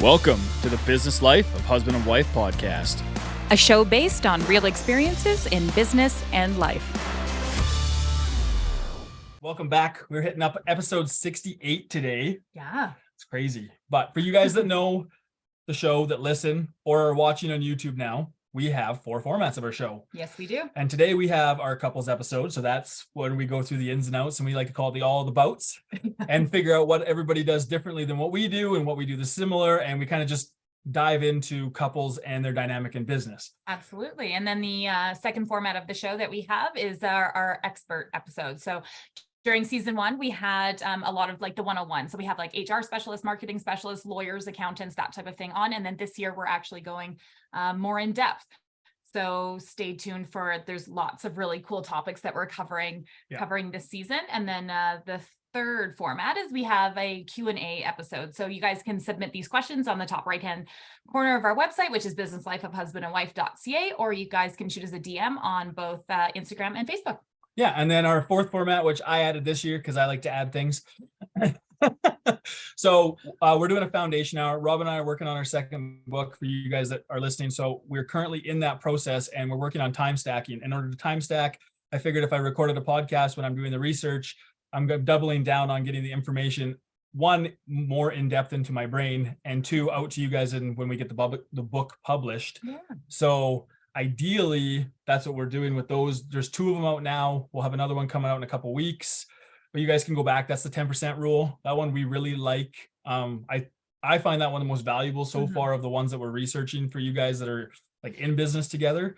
Welcome to the Business Life of Husband and Wife podcast, a show based on real experiences in business and life. Welcome back. We're hitting up episode 68 today. Yeah. It's crazy. But for you guys that know the show, that listen, or are watching on YouTube now, we have 4 formats of our show. Yes, we do. And today we have our couples episode. So that's when we go through the ins and outs, and we like to call it the all the bouts and figure out what everybody does differently than what we do and what we do the similar. And we kind of just dive into couples and their dynamic in business. Absolutely. And then the second format of the show that we have is our expert episode. So during season 1, we had a lot of like the 101. So we have like HR specialists, marketing specialists, lawyers, accountants, that type of thing on. And then this year we're actually going more in depth. So stay tuned there's lots of really cool topics that we're covering this season. And then the third format is we have a Q&A episode. So you guys can submit these questions on the top right-hand corner of our website, which is businesslifeofhusbandandwife.ca, or you guys can shoot us a DM on both Instagram and Facebook. Yeah, and then our fourth format, which I added this year because I like to add things. So we're doing a foundation hour. Rob and I are working on our second book for you guys that are listening. So we're currently in that process, and we're working on time stacking. In order to time stack, I figured if I recorded a podcast when I'm doing the research, I'm doubling down on getting the information, 1, more in depth into my brain, and 2, out to you guys when we get the book published. Yeah. So ideally, that's what we're doing with those. There's 2 of them out now. We'll have another one coming out in a couple of weeks, but you guys can go back. That's the 10% rule. That one we really like. I find that one the most valuable so far of the ones that we're researching for you guys that are like in business together.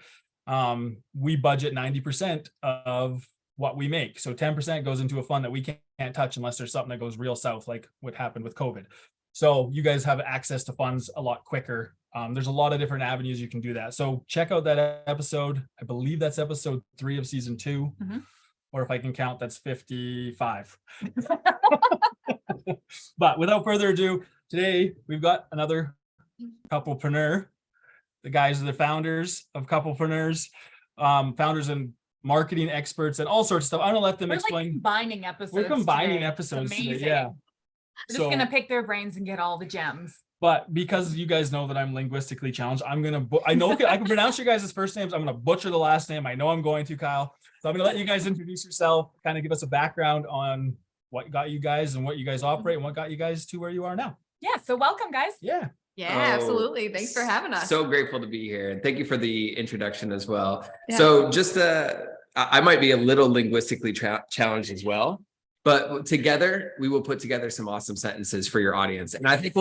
We budget 90% of what we make. So 10% goes into a fund that we can't touch unless there's something that goes real south, like what happened with COVID. So you guys have access to funds a lot quicker. There's a lot of different avenues you can do that. So check out that episode. I believe that's episode 3 of season 2. Or if I can count, that's 55. But without further ado, today we've got another couplepreneur. The guys are the founders of Couplepreneurs, founders and marketing experts and all sorts of stuff. I'm gonna let them explain. Like combining episodes. We're combining episodes today. Yeah. We're just gonna pick their brains and get all the gems. But because you guys know that I'm linguistically challenged, I know I can pronounce your guys' first names. I'm gonna butcher the last name. I know I'm going to, Kyle. So I'm gonna let you guys introduce yourself, kind of give us a background on what got you guys and what you guys operate and what got you guys to where you are now. Yeah. So welcome, guys. Yeah. Yeah, absolutely. Thanks for having us. So grateful to be here. And thank you for the introduction as well. Yeah. So just, I might be a little linguistically challenged as well, but together we will put together some awesome sentences for your audience. And I think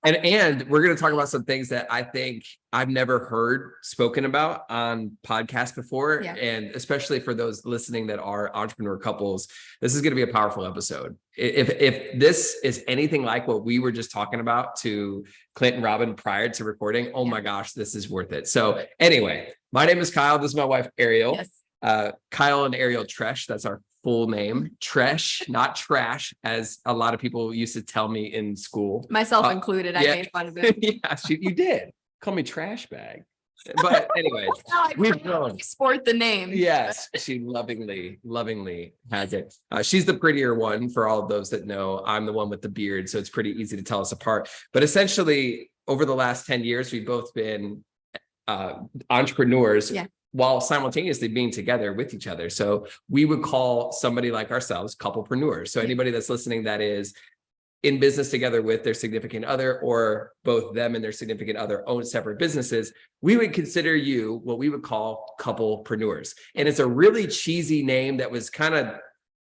and we're going to talk about some things that I think I've never heard spoken about on podcasts before. Yeah. And especially for those listening that are entrepreneur couples, this is going to be a powerful episode. If this is anything like what we were just talking about to Clint and Robin prior to recording, oh my gosh, this is worth it. So anyway, my name is Kyle. This is my wife, Ariel. Yes. Kyle and Ariel Tresh. That's our full name. Tresh, not trash, as a lot of people used to tell me in school. Myself included. I made fun of it. Yeah, you did. Call me trash bag. But anyway, we've grown. Sport the name. Yes, she lovingly has it. She's the prettier one for all of those that know. I'm the one with the beard, so it's pretty easy to tell us apart. But essentially, over the last 10 years, we've both been entrepreneurs. Yeah. While simultaneously being together with each other. So we would call somebody like ourselves couplepreneurs. So anybody that's listening that is in business together with their significant other, or both them and their significant other own separate businesses, we would consider you what we would call couplepreneurs. And it's a really cheesy name that was kind of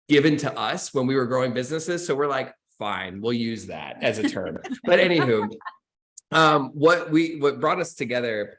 given to us when we were growing businesses. So we're like, fine, we'll use that as a term. But anywho, what brought us together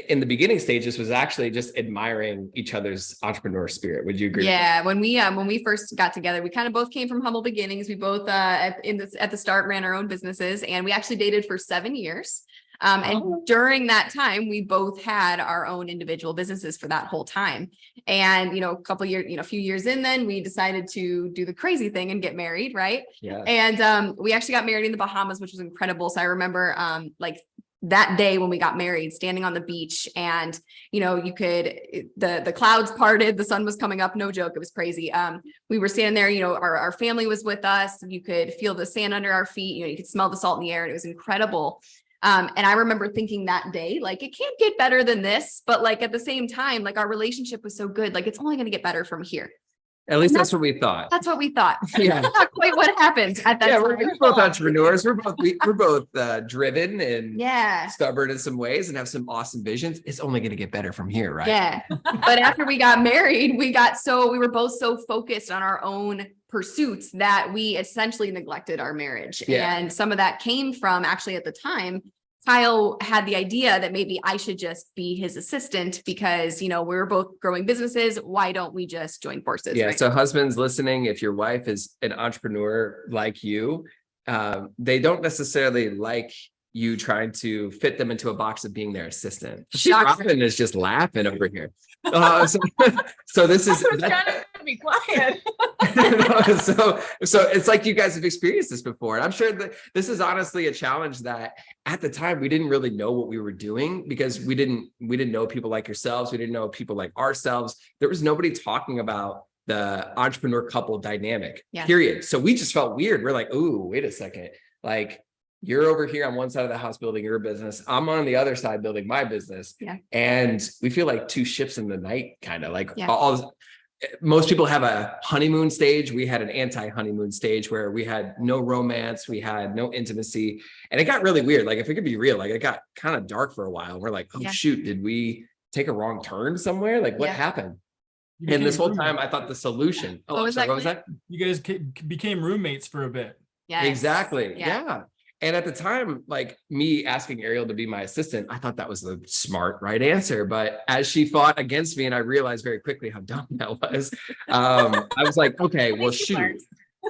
in the beginning stages was actually just admiring each other's entrepreneur spirit. Would you agree? Yeah. When we first got together, we kind of both came from humble beginnings. We both at the start ran our own businesses, and we actually dated for 7 years. And during that time, we both had our own individual businesses for that whole time. And, a few years in, then we decided to do the crazy thing and get married. Right. Yeah. And we actually got married in the Bahamas, which was incredible. So I remember that day when we got married, standing on the beach, and the clouds parted, the sun was coming up, no joke, it was crazy. We were standing there, our family was with us, you could feel the sand under our feet, you could smell the salt in the air, and it was incredible. And I remember thinking that day, like, it can't get better than this. But like, at the same time, like, our relationship was so good, like, it's only going to get better from here. At least that's what we thought. That's what we thought. Yeah. That's not quite what happened at that Yeah, time. we're both entrepreneurs. We're both driven and Yeah. stubborn in some ways and have some awesome visions. It's only going to get better from here, right? Yeah. But after we got married, we were both so focused on our own pursuits that we essentially neglected our marriage. Yeah. And some of that came from, actually, at the time, Kyle had the idea that maybe I should just be his assistant because, we were both growing businesses. Why don't we just join forces? Yeah. Right? So husbands listening, if your wife is an entrepreneur like you, they don't necessarily like you trying to fit them into a box of being their assistant. Robin is just laughing over here. So this is trying to be quiet. so it's like you guys have experienced this before. And I'm sure that this is honestly a challenge that at the time we didn't really know what we were doing because we didn't know people like yourselves. We didn't know people like ourselves. There was nobody talking about the entrepreneur couple dynamic, period. So we just felt weird. We're like, ooh, wait a second. Like, you're over here on one side of the house building your business. I'm on the other side building my business. Yeah. And we feel like two ships in the night, kind of like most people have a honeymoon stage. We had an anti-honeymoon stage where we had no romance, we had no intimacy, and it got really weird. Like, if we could be real, like, it got kind of dark for a while. We're like, oh shoot, did we take a wrong turn somewhere? Like, what happened? And this whole time I thought the solution. Oh, what was that? You guys became roommates for a bit. Yeah. Exactly. Yeah. And at the time, like, me asking Ariel to be my assistant, I thought that was the smart, right answer. But as she fought against me, and I realized very quickly how dumb that was, I was like, okay, well, shoot.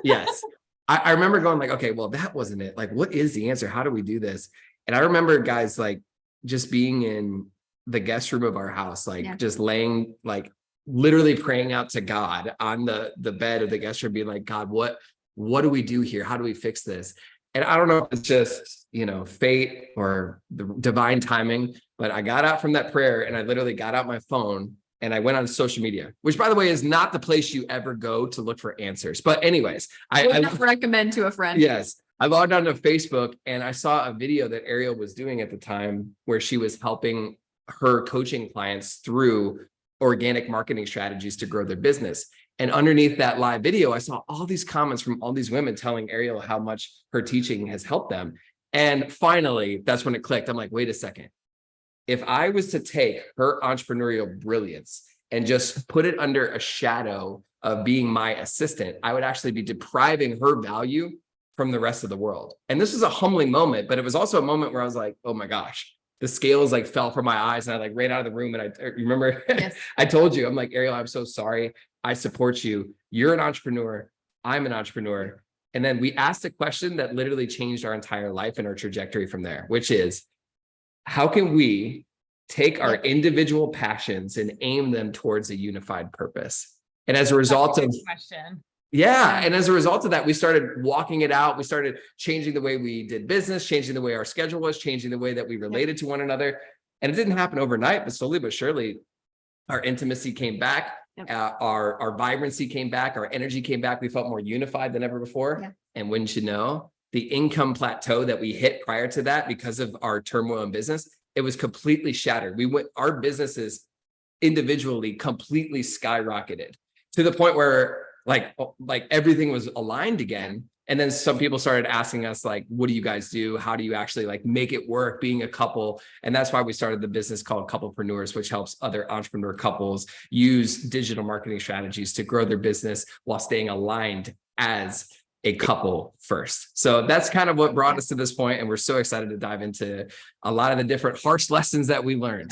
Yes. I remember going like, okay, well, that wasn't it. Like, what is the answer? How do we do this? And I remember, guys, like, just being in the guest room of our house, like just laying, like, literally praying out to God on the bed of the guest room, being like, God, what do we do here? How do we fix this? And I don't know if it's just, fate or the divine timing, but I got out from that prayer and I literally got out my phone and I went on social media, which, by the way, is not the place you ever go to look for answers. But anyways, I recommend to a friend. Yes. I logged onto Facebook and I saw a video that Ariel was doing at the time where she was helping her coaching clients through organic marketing strategies to grow their business. And underneath that live video, I saw all these comments from all these women telling Ariel how much her teaching has helped them. And finally, that's when it clicked. I'm like, wait a second. If I was to take her entrepreneurial brilliance and just put it under a shadow of being my assistant, I would actually be depriving her value from the rest of the world. And this was a humbling moment, but it was also a moment where I was like, oh my gosh, the scales like fell from my eyes and I like ran out of the room. And I remember I told you, I'm like, Ariel, I'm so sorry. I support you. You're an entrepreneur. I'm an entrepreneur. And then we asked a question that literally changed our entire life and our trajectory from there, which is, how can we take our individual passions and aim them towards a unified purpose? And as a result of and as a result of that, we started walking it out. We started changing the way we did business, changing the way our schedule was, changing the way that we related to one another. And it didn't happen overnight, but slowly but surely, our intimacy came back. Our vibrancy came back, our energy came back. We felt more unified than ever before. And wouldn't you know, the income plateau that we hit prior to that, because of our turmoil in business, it was completely shattered. Our businesses individually completely skyrocketed to the point where like everything was aligned again. And then some people started asking us, like, what do you guys do? How do you actually like make it work being a couple? And that's why we started the business called Couplepreneurs, which helps other entrepreneur couples use digital marketing strategies to grow their business while staying aligned as a couple first. So that's kind of what brought us to this point. And we're so excited to dive into a lot of the different harsh lessons that we learned.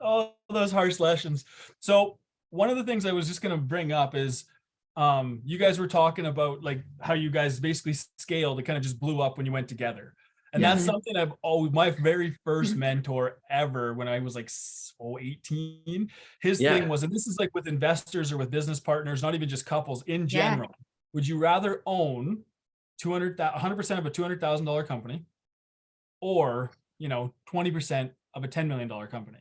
All those harsh lessons. So one of the things I was just going to bring up is, you guys were talking about like how you guys basically scaled. It kind of just blew up when you went together. And that's something I've always, my very first mentor ever, when I was like 18, his thing was, and this is like with investors or with business partners, not even just couples in general. Would you rather own 100% of a $200,000 company or, 20% of a $10 million company?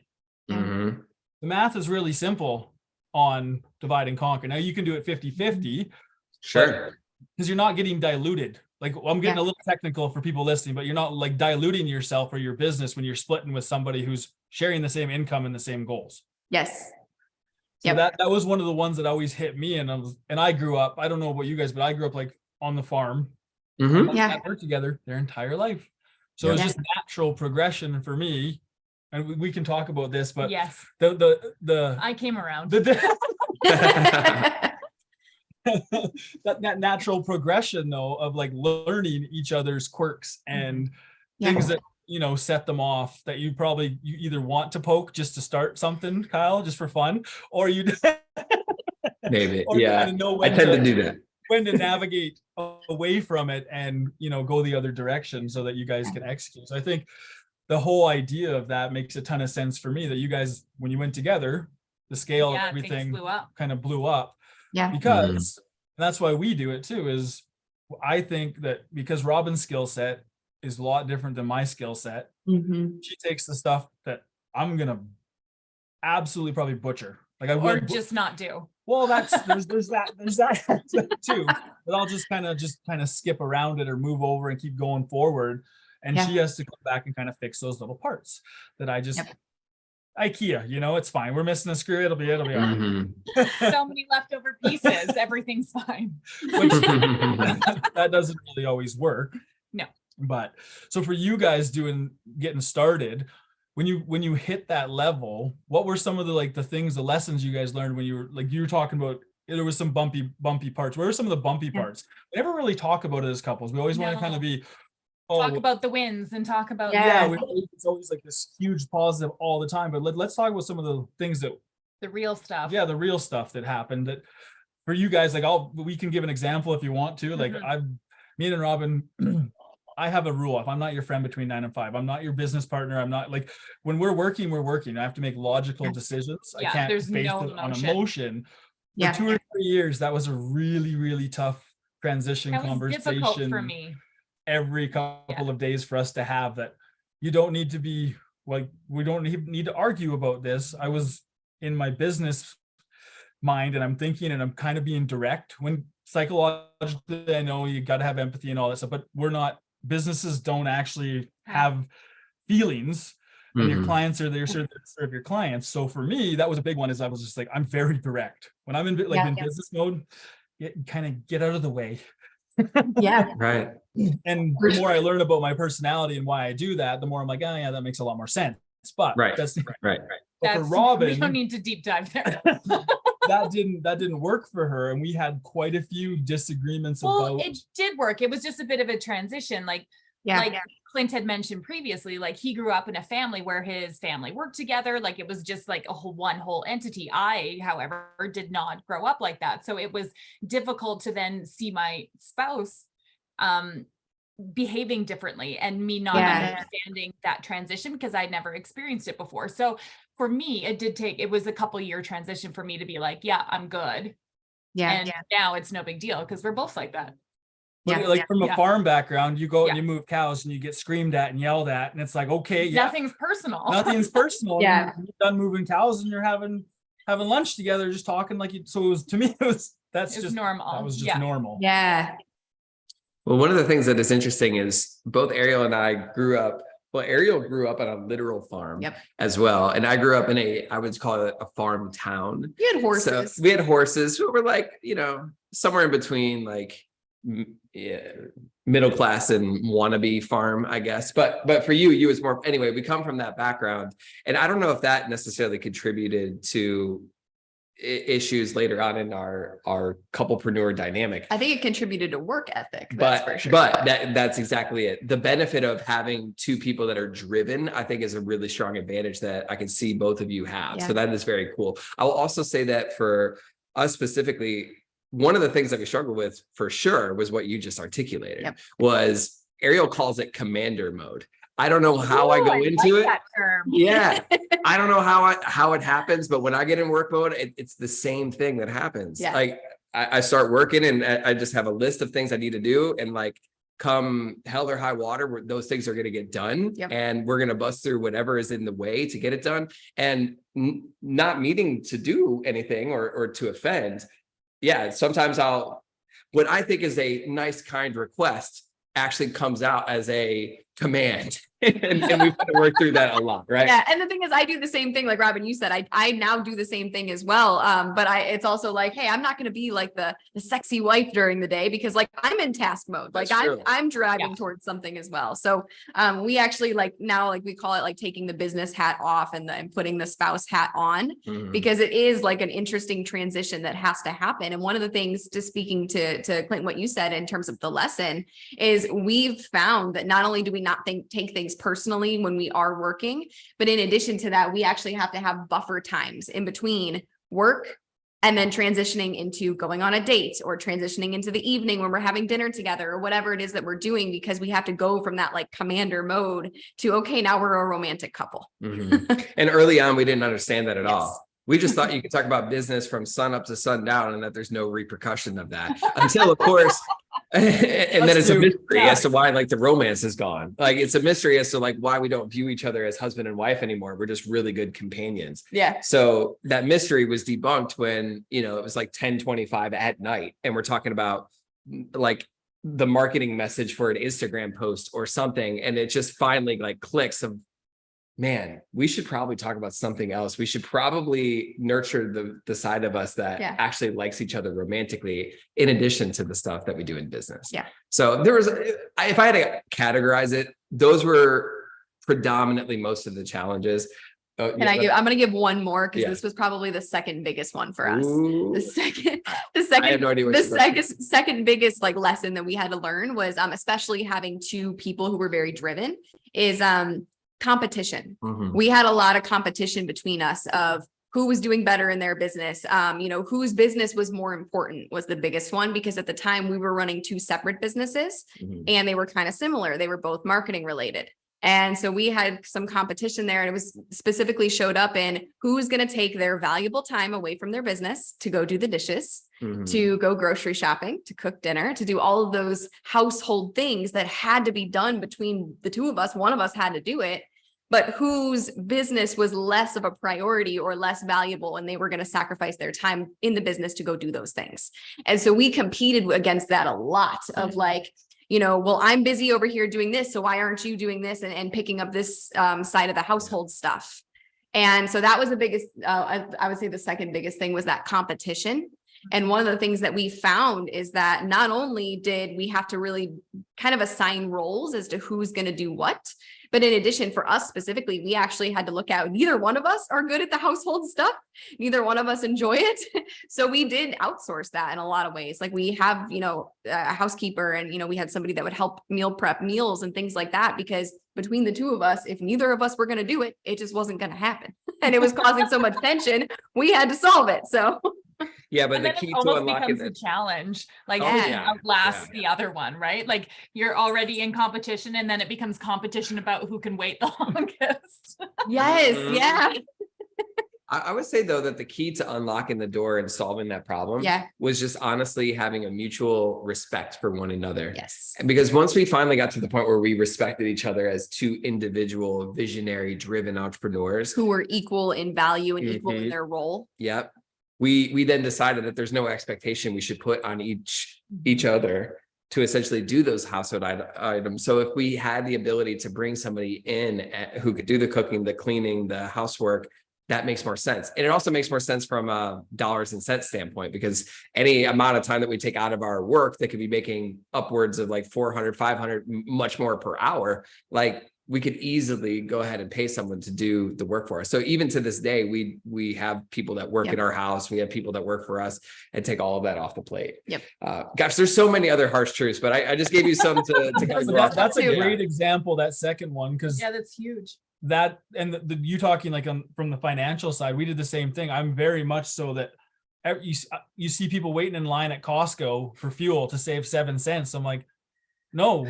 Mm-hmm. The math is really simple on divide and conquer. Now you can do it 50-50. Sure. Because you're not getting diluted. like, well, I'm getting a little technical for people listening, but you're not like diluting yourself or your business when you're splitting with somebody who's sharing the same income and the same goals. Yes. So that was one of the ones that always hit me. And I grew up, I don't know about you guys, but I grew up like on the farm. Yeah. Worked together their entire life. So it's just natural progression for me. And we can talk about this, but yes, the I came around. that natural progression though of like learning each other's quirks and things that set them off, that you either want to poke just to start something, Kyle, just for fun, or you maybe or kind of know I tend to do that, when to navigate away from it and go the other direction so that you guys can execute. So I think the whole idea of that makes a ton of sense for me, that you guys, when you went together, the scale of everything kind of blew up. Because that's why we do it too, is I think that because Robin's skill set is a lot different than my skill set. She takes the stuff that I'm gonna absolutely probably butcher, like I would, or just not do. Well, there's that too, but I'll just kind of skip around it or move over and keep going forward, and she has to come back and kind of fix those little parts that I just IKEA, it's fine. We're missing a screw. It'll be all right. So many leftover pieces. Everything's fine. Which that doesn't really always work. No. But so for you guys getting started, when you hit that level, what were some of the things, the lessons you guys learned when you were talking about, there was some bumpy parts. What were some of the bumpy parts? We never really talk about it as couples. We always want to kind of be talk about the wins and talk about it's always like this huge positive all the time, but let's talk about some of the things that the real stuff. The real stuff that happened, that for you guys, like we can give an example if you want to. Like me and Robin, I have a rule. If I'm not your friend between 9 and 5, I'm not your business partner. I'm not, like, when we're working. I have to make logical decisions. I can't base it on emotion. For 2 or 3 years, that was a really, really tough transition conversation. Difficult for me. Every couple of days for us to have that. You don't need to be like, we don't need to argue about this. I was in my business mind and I'm thinking and I'm kind of being direct, when psychologically I know you got to have empathy and all that stuff, but businesses don't actually have feelings, and your clients are there to serve your clients. So for me, that was a big one, is I was just like, I'm very direct when I'm in business mode. Kind of get out of the way. Right. And the more I learn about my personality and why I do that, the more I'm like, oh yeah, that makes a lot more sense. But that's right. But for Robin, we don't need to deep dive there. that didn't work for her, and we had quite a few disagreements about. It did work. It was just a bit of a transition, like Clint had mentioned previously. Like, he grew up in a family where his family worked together. Like, it was just like one whole entity. I, however, did not grow up like that, so it was difficult to then see my spouse behaving differently and me not understanding that transition, because I'd never experienced it before. So for me, it was a couple year transition for me to be like, I'm good. And now it's no big deal, because we're both like that. From a farm background, you go and you move cows and you get screamed at and yelled at, and it's like, okay, nothing's personal. Nothing's personal. You're done moving cows and you're having lunch together, just talking like you. So it was, to me, it's just normal. That was just normal. Yeah. Well, one of the things that is interesting is both Ariel and I grew up. Well, Ariel grew up on a literal farm as well. And I grew up in I would call it a farm town. You had horses. So we had horses who were like, somewhere in between, like, middle class and wannabe farm, I guess. But for you was more, anyway, we come from that background. And I don't know if that necessarily contributed to issues later on in our couplepreneur dynamic. I think it contributed to work ethic. That's for sure. But that's exactly it. The benefit of having two people that are driven, I think, is a really strong advantage that I can see both of you have. So that is very cool. I will also say that for us specifically, one of the things that we struggled with for sure was what you just articulated. Was Ariel calls it commander mode. I don't know how I go into it. That term. I don't know how it happens, but when I get in work mode, it's the same thing that happens. Like, I start working and I just have a list of things I need to do, and like, come hell or high water, those things are going to get done, and we're going to bust through whatever is in the way to get it done, and not meaning to do anything or to offend. Sometimes what I think is a nice, kind request actually comes out as a command. and we've had to work through that a lot, right? Yeah. And the thing is, I do the same thing, like Robin, you said, I now do the same thing as well. But it's also like, hey, I'm not going to be like the sexy wife during the day, because like I'm in task mode. Like That's true. I'm driving towards something as well. So we actually like now, like we call it like taking the business hat off and putting the spouse hat on, because it is like an interesting transition that has to happen. And one of the things, just speaking to Clinton, what you said in terms of the lesson, is we've found that not only do we not take things personally when we are working, but in addition to that, we actually have to have buffer times in between work and then transitioning into going on a date, or transitioning into the evening when we're having dinner together, or whatever it is that we're doing, because we have to go from that like commander mode to, okay, now we're a romantic couple. And early on, we didn't understand that at Yes. all. We just thought you could talk about business from sun up to sundown and that there's no repercussion of that until, of course, and then it's a mystery as to why like the romance is gone. Like it's a mystery as to like why we don't view each other as husband and wife anymore. We're just really good companions. Yeah. So that mystery was debunked when, you know, it was like 10:25 at night and we're talking about like the marketing message for an Instagram post or something. And it just finally like clicks of, man, we should probably talk about something else. We should probably nurture the side of us that actually likes each other romantically, in addition to the stuff that we do in business. Yeah. So there was, if I had to categorize it, those were predominantly most of the challenges. I'm going to give one more, because this was probably the second biggest one for us. Ooh. The second, I have no idea what second biggest like lesson that we had to learn was, especially having two people who were very driven, is, competition. We had a lot of competition between us of who was doing better in their business. You know, whose business was more important was the biggest one, because at the time we were running two separate businesses and they were kind of similar. They were both marketing related. And so we had some competition there, and it was specifically showed up in who's going to take their valuable time away from their business to go do the dishes, to go grocery shopping, to cook dinner, to do all of those household things that had to be done between the two of us. One of us had to do it, but whose business was less of a priority or less valuable, and they were going to sacrifice their time in the business to go do those things. And so we competed against that a lot of like, you know, well, I'm busy over here doing this, so why aren't you doing this and picking up this side of the household stuff? And so that was the biggest, I would say the second biggest thing was that competition. And one of the things that we found is that not only did we have to really kind of assign roles as to who's going to do what, but in addition, for us specifically, we actually had to look at neither one of us are good at the household stuff. Neither one of us enjoy it. So we did outsource that in a lot of ways. Like we have, you know, a housekeeper, and, you know, we had somebody that would help meal prep meals and things like that, because between the two of us, if neither of us were going to do it, it just wasn't going to happen. And it was causing so much tension. We had to solve it. So yeah, but and the then key it to almost unlocking becomes a challenge, like Oh, who yeah. outlasts Yeah. the other one, right? Like you're already in competition, and then it becomes competition about who can wait the longest. yes, yeah. I would say though that the key to unlocking the door and solving that problem was just honestly having a mutual respect for one another. Yes. Because once we finally got to the point where we respected each other as two individual, visionary, driven entrepreneurs Who were equal in value and equal in their role. Yep. We then decided that there's no expectation we should put on each other to essentially do those household items. So if we had the ability to bring somebody in who could do the cooking, the cleaning, the housework, that makes more sense. And it also makes more sense from a dollars and cents standpoint, because any amount of time that we take out of our work that could be making upwards of like 400, 500, much more per hour, like we could easily go ahead and pay someone to do the work for us. So even to this day, we have people that work in our house. We have people that work for us and take all of that off the plate. Yep. Gosh, there's so many other harsh truths, but I just gave you some to kind of that's a great example, that second one, because that's huge. That and you talking like from the financial side, we did the same thing. I'm very much so that you see people waiting in line at Costco for fuel to save 7 cents. I'm like, no,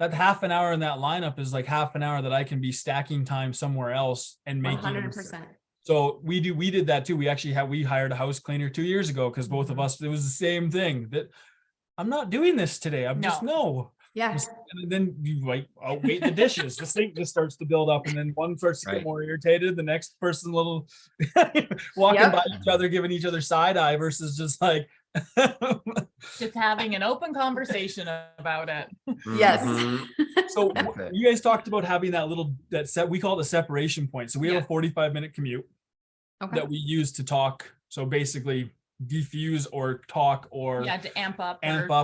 that half an hour in that lineup is like half an hour that I can be stacking time somewhere else and making 100%. So we did that too. We hired a house cleaner 2 years ago, because both of us, it was the same thing, that I'm not doing this today. Yeah. And then you like, I'll wait the dishes. The sink just starts to build up, and then one starts to get more irritated. The next person walking by each other, giving each other side eye, versus just like, Just having an open conversation about it. Yes. Mhm. So Perfect. you guys talked about having we call it a separation point. So we have a 45-minute commute Okay. that we use to talk. So basically defuse or talk or Yeah, to amp up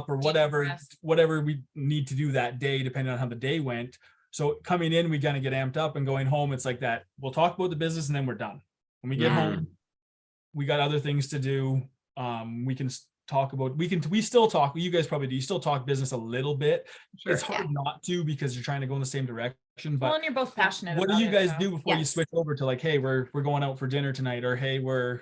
or whatever, decompress. whatever we need to do that day, depending on how the day went. So coming in, we kind of get amped up, and going home, it's like that. We'll talk about the business and then we're done. When we get Yeah. home, we got other things to do. We can talk about, we still talk, you guys probably do, you still talk business a little bit. Sure. It's hard not to, because you're trying to go in the same direction. Well, But and you're both passionate what do about you it, guys so. do before you Yes. switch over to like, hey, we're going out for dinner tonight, or hey, we're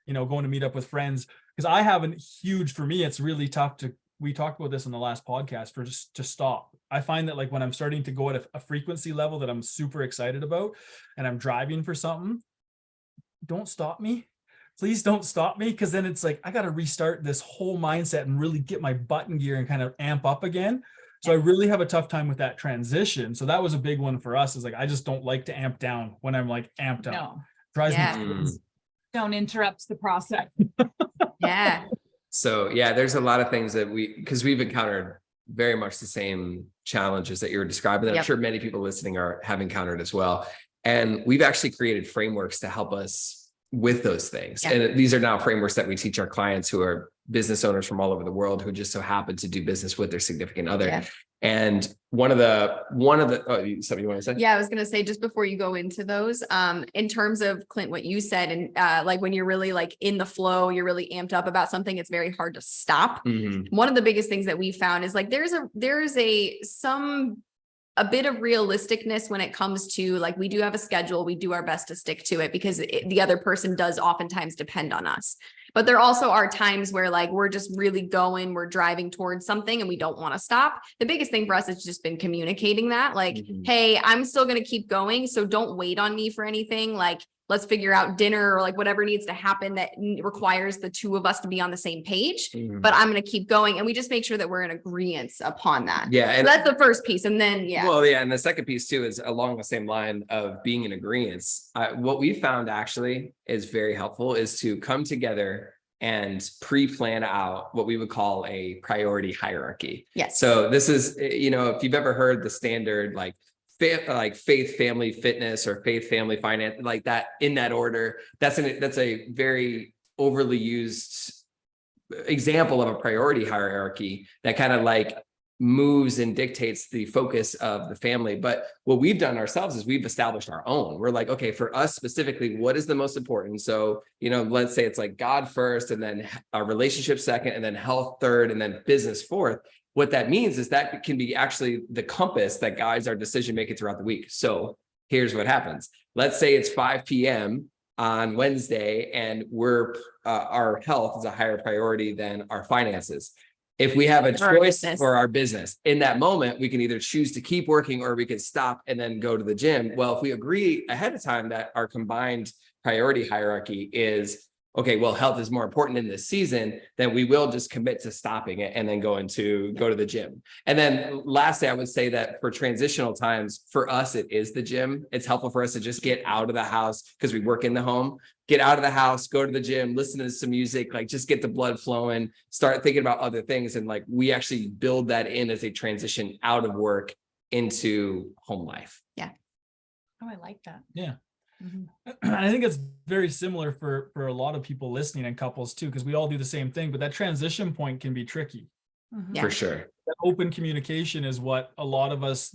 going to meet up with friends? Because I haven't for me, it's really tough we talked about this in the last podcast, for just to stop. I find that like when I'm starting to go at a frequency level that I'm super excited about, and I'm driving for something, don't stop me. Please don't stop me, because then it's like I got to restart this whole mindset and really get my butt in gear and kind of amp up again. So I really have a tough time with that transition. So that was a big one for us, is like I just don't like to amp down when I'm like amped up. No, Drives Yeah. me crazy. don't interrupt the process. Yeah. So yeah, there's a lot of things that because we've encountered very much the same challenges that you were describing, that I'm Yep. sure many people listening have encountered as well. And we've actually created frameworks to help us with those things. Yeah. And these are now frameworks that we teach our clients who are business owners from all over the world, who just so happen to do business with their significant other. Yeah. And one of the something you want to say? Yeah, I was gonna say, just before you go into those, in terms of Clint, what you said, and like when you're really like in the flow, you're really amped up about something, it's very hard to stop. Mhm. One of the biggest things that we found is like there's a bit of realisticness when it comes to like, we do have a schedule, we do our best to stick to it, because the other person does oftentimes depend on us. But there also are times where like we're just really we're driving towards something and we don't want to stop. The biggest thing for us has just been communicating that, like, Mhm. hey, I'm still going to keep going, so don't wait on me for anything. Like, let's figure out dinner, or like whatever needs to happen that requires the two of us to be on the same page. Mhm. But I'm going to keep going, and we just make sure that we're in agreement upon that. Yeah. So And that's the first piece, and then Well, yeah, and the second piece too is along the same line of being in agreement. What we found actually is very helpful is to come together and pre-plan out what we would call a priority hierarchy. Yes. So this is, if you've ever heard the standard like faith, family, fitness, or faith, family, finance, like that in that order, that's a very overly used example of a priority hierarchy that kind of like moves and dictates the focus of the family. But what we've done ourselves is we've established our own. We're like, okay, for us specifically, what is the most important? So, let's say it's like God first, and then our relationship second, and then health third, and then business fourth. What that means is that can be actually the compass that guides our decision making throughout the week. So here's what happens. Let's say it's 5 p.m. on Wednesday, and our health is a higher priority than our finances. If we have a choice for our business in that moment, we can either choose to keep working, or we can stop and then go to the gym. Well, if we agree ahead of time that our combined priority hierarchy is, okay, well, health is more important in this season, then we will just commit to stopping it and then go to the gym. And then lastly, I would say that for transitional times, for us, it is the gym. It's helpful for us to just get out of the house, because we work in the home, get out of the house, go to the gym, listen to some music, like just get the blood flowing, start thinking about other things. And like, we actually build that in as a transition out of work into home life. Yeah. Oh, I like that. Yeah. Mhm. I think it's very similar for a lot of people listening, and couples too, because we all do the same thing, but that transition point can be tricky. Mhm. Yeah. For sure. That open communication is what a lot of us,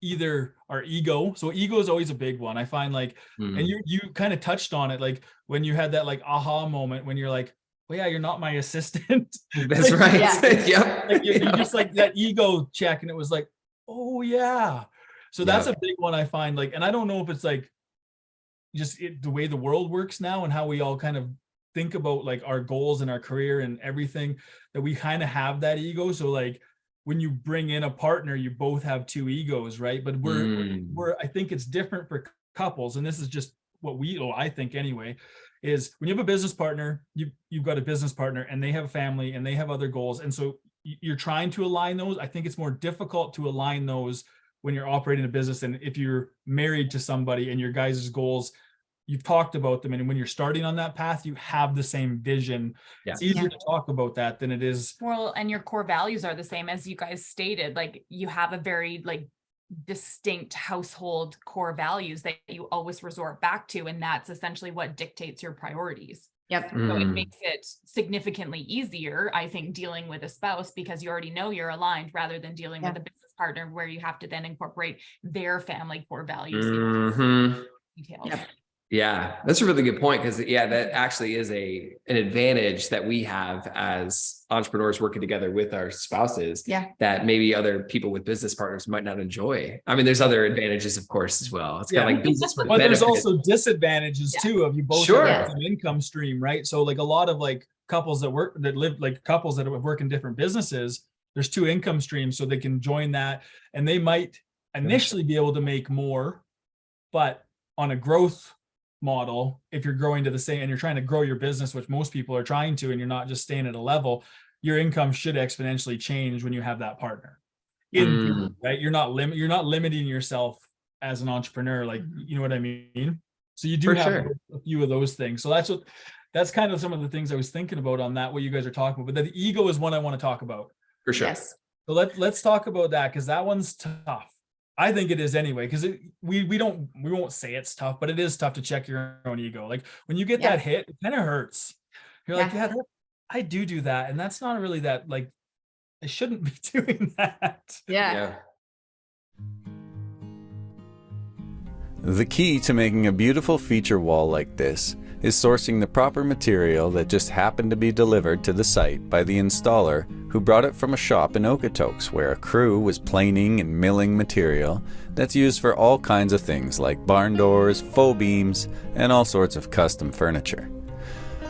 either our ego. So ego is always a big one. I find like, Mhm. and you kind of touched on it, like when you had that like aha moment when you're like, well, yeah, you're not my assistant. That's right. Yeah. Yep. Like you just like that ego check, and it was like, oh yeah. So that's Yep. a big one I find, like, and I don't know if it's like just the way the world works now, and how we all kind of think about like our goals and our career and everything, that we kind of have that ego. So like when you bring in a partner, you both have two egos, right? But I think it's different for couples, and this is just what I think anyway, is when you have a business partner, you've got a business partner, and they have a family and they have other goals, and so you're trying to align those. I think it's more difficult to align those when you're operating a business, and if you're married to somebody and your guys' goals you've talked about them, and when you're starting on that path, you have the same vision. Yeah. It's easier to talk about that than it is. Well, and your core values are the same as you guys stated. Like you have a very like distinct household core values that you always resort back to, and that's essentially what dictates your priorities. Yep. So it makes it significantly easier, I think, dealing with a spouse because you already know you're aligned rather than dealing with a business partner where you have to then incorporate their family core values. Details. Yep. Yeah, that's a really good point, because that actually is an advantage that we have as entrepreneurs working together with our spouses. Yeah. That maybe other people with business partners might not enjoy. I mean, there's other advantages, of course, as well. It's kind of like business with But there's benefits. also disadvantages too of you both Sure. have an income stream, right? So like a lot of like couples that work in different businesses, there's two income streams, so they can join that, and they might initially be able to make more, but on a growth model, if you're growing to the same and you're trying to grow your business, which most people are trying to, and you're not just staying at a level, your income should exponentially change when you have that partner. Right? You're not limiting yourself as an entrepreneur, like, you know what I mean? So you do have a few of those things. So that's kind of some of the things I was thinking about on that, what you guys are talking about. But the ego is one I want to talk about. For sure. Yes. So let's talk about that, because that one's tough. I think it is anyway, because we won't say it's tough, but it is tough to check your own ego. Like when you get that hit, it kind of hurts. You're like, I do that, and that's not really that, like, I shouldn't be doing that. Yeah. The key to making a beautiful feature wall like this is sourcing the proper material that just happened to be delivered to the site by the installer who brought it from a shop in Okotoks, where a crew was planing and milling material that's used for all kinds of things like barn doors, faux beams, and all sorts of custom furniture.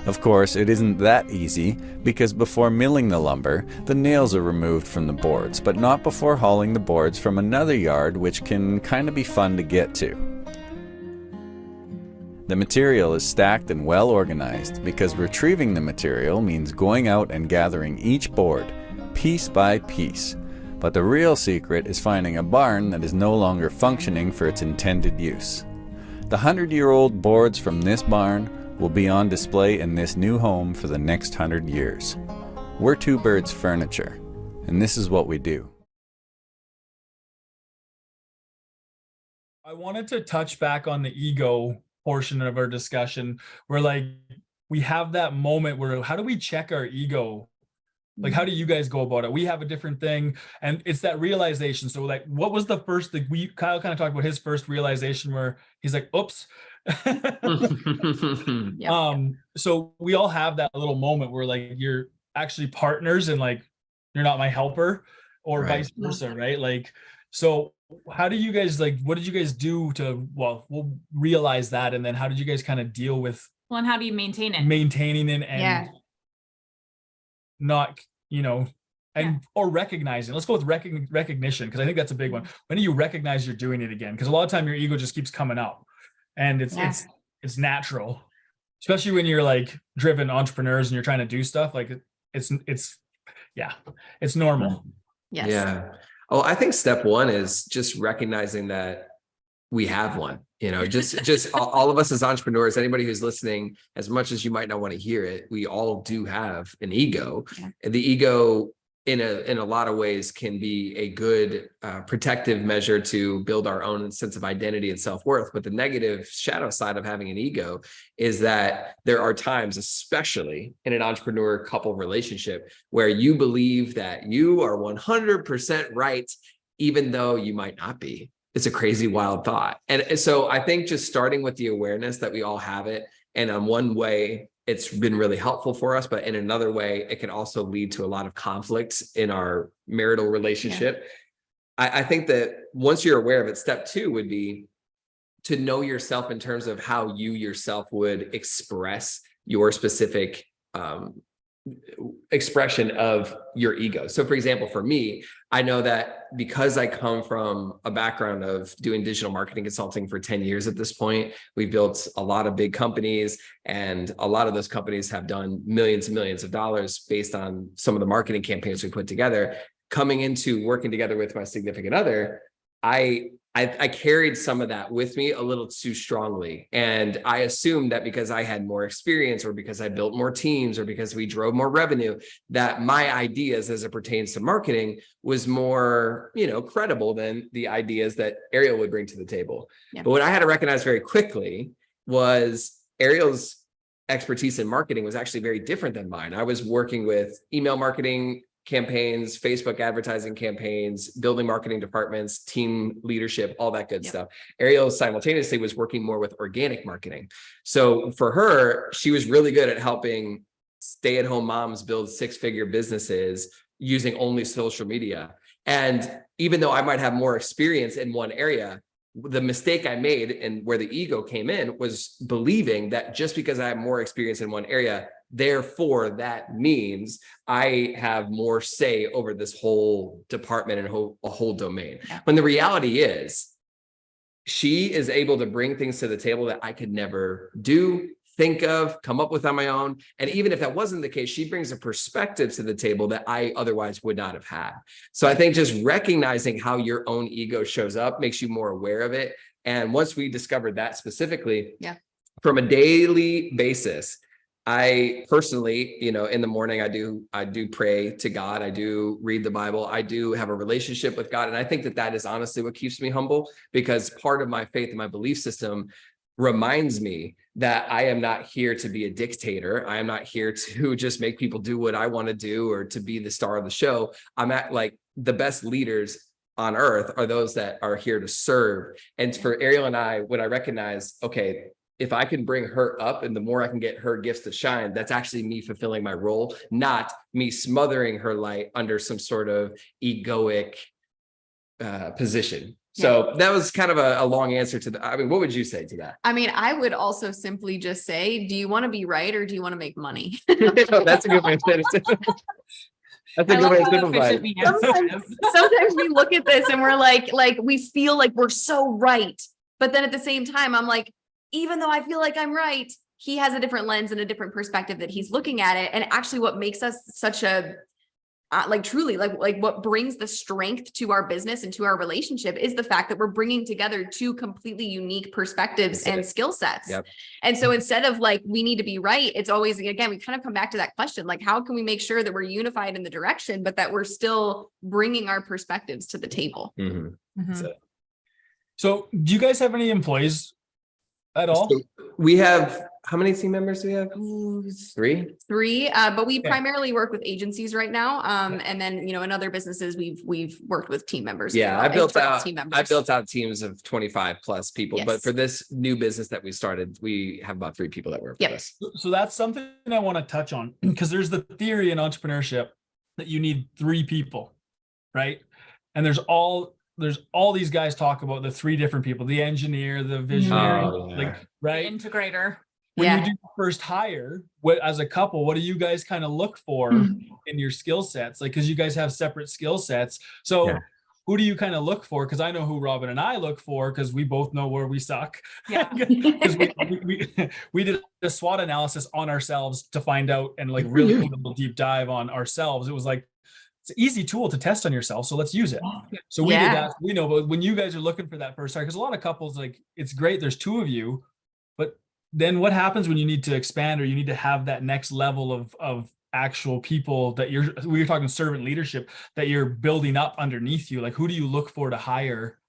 Of course, it isn't that easy, because before milling the lumber, the nails are removed from the boards, but not before hauling the boards from another yard, which can kind of be fun to get to. The material is stacked and well organized, because retrieving the material means going out and gathering each board, piece by piece. But the real secret is finding a barn that is no longer functioning for its intended use. The 100-year-old boards from this barn will be on display in this new home for the next 100 years. We're Two Birds Furniture, and this is what we do. I wanted to touch back on the ego portion of our discussion, where like we have that moment where, how do we check our ego? Like, how do you guys go about it? We have a different thing, and it's that realization. So like, what was the first thing Kyle kind of talked about his first realization where he's like, oops. So we all have that little moment where like you're actually partners and like you're not my helper, or vice versa, right? Like, so how do you guys, like, what did you guys do to, we'll realize that, and then how did you guys kind of deal with and how do you maintain it? Maintaining it and not, or recognizing. Let's go with recognition, because I think that's a big one. When do you recognize you're doing it again? Because a lot of time your ego just keeps coming up, and it's natural, especially when you're like driven entrepreneurs and you're trying to do stuff. Like it's normal. Yes. Yeah. Oh, I think step one is just recognizing that we have one. Just all of us as entrepreneurs, anybody who's listening, as much as you might not want to hear it, we all do have an ego. And the ego in a lot of ways can be a good protective measure to build our own sense of identity and self-worth. But the negative shadow side of having an ego is that there are times, especially in an entrepreneur couple relationship, where you believe that you are 100% right, even though you might not be. It's a crazy, wild thought. And so I think just starting with the awareness that we all have it, and on one way, it's been really helpful for us, but in another way, it can also lead to a lot of conflicts in our marital relationship. I think that once you're aware of it, step two would be to know yourself in terms of how you yourself would express your specific expression of your ego. So for example, for me, I know that because I come from a background of doing digital marketing consulting for 10 years at this point, we've built a lot of big companies, and a lot of those companies have done millions and millions of dollars based on some of the marketing campaigns we put together. Coming into working together with my significant other, I I carried some of that with me a little too strongly. And I assumed that because I had more experience, or because I built more teams, or because we drove more revenue, that my ideas as it pertains to marketing was more, credible than the ideas that Ariel would bring to the table. Yeah. But what I had to recognize very quickly was Ariel's expertise in marketing was actually very different than mine. I was working with email marketing campaigns, Facebook advertising campaigns, building marketing departments, team leadership, all that good stuff. Ariel simultaneously was working more with organic marketing. So for her, she was really good at helping stay-at-home moms build six-figure businesses using only social media. And even though I might have more experience in one area, the mistake I made and where the ego came in was believing that just because I have more experience in one area, therefore that means I have more say over this whole department and a whole domain. Yeah. When the reality is, she is able to bring things to the table that I could never do, think of, come up with on my own. And even if that wasn't the case, she brings a perspective to the table that I otherwise would not have had. So I think just recognizing how your own ego shows up makes you more aware of it. And once we discovered that specifically, from a daily basis, I personally, in the morning, I do pray to God. I do read the Bible. I do have a relationship with God. And I think that is honestly what keeps me humble, because part of my faith and my belief system reminds me that I am not here to be a dictator. I am not here to just make people do what I want to do or to be the star of the show. I'm at the best leaders on earth are those that are here to serve. And for Ariel and I, when I recognize, okay, if I can bring her up and the more I can get her gifts to shine, that's actually me fulfilling my role, not me smothering her light under some sort of egoic position. So that was kind of a long answer to what would you say to that? I would also simply just say, do you want to be right or do you want to make money? That's a good way to say it. That's a good way to simplify it. Sometimes we look at this and we're like we feel like we're so right. But then at the same time, I'm like, even though I feel like I'm right, he has a different lens and a different perspective that he's looking at it. And actually what makes us such a truly what brings the strength to our business and to our relationship is the fact that we're bringing together two completely unique perspectives and skill sets. Yep. And so instead of we need to be right, it's always, again, we kind of come back to that question, how can we make sure that we're unified in the direction, but that we're still bringing our perspectives to the table? So do you guys have any employees at all? So we have, how many team members do we have? Three. But we primarily work with agencies right now. And then, in other businesses, we've worked with team members. Yeah, I built out teams of 25 plus people, but for this new business that we started, we have about 3 people that work with us. So that's something I want to touch on, because there's the theory in entrepreneurship that you need 3 people, right? And there's all these guys talk about the 3 different people, the engineer, the visionary, right? The integrator. When you do the first hire, as a couple, what do you guys kind of look for in your skill sets? Because you guys have separate skill sets. So who do you kind of look for? Because I know who Robin and I look for, because we both know where we suck. Yeah. Because we did a SWOT analysis on ourselves to find out and really do a little deep dive on ourselves. It was it's an easy tool to test on yourself, so let's use it. So we did that. We know, but when you guys are looking for that first hire, because a lot of couples, it's great, there's 2 of you, but then what happens when you need to expand, or you need to have that next level of actual people that we were talking servant leadership that you're building up underneath you? Who do you look for to hire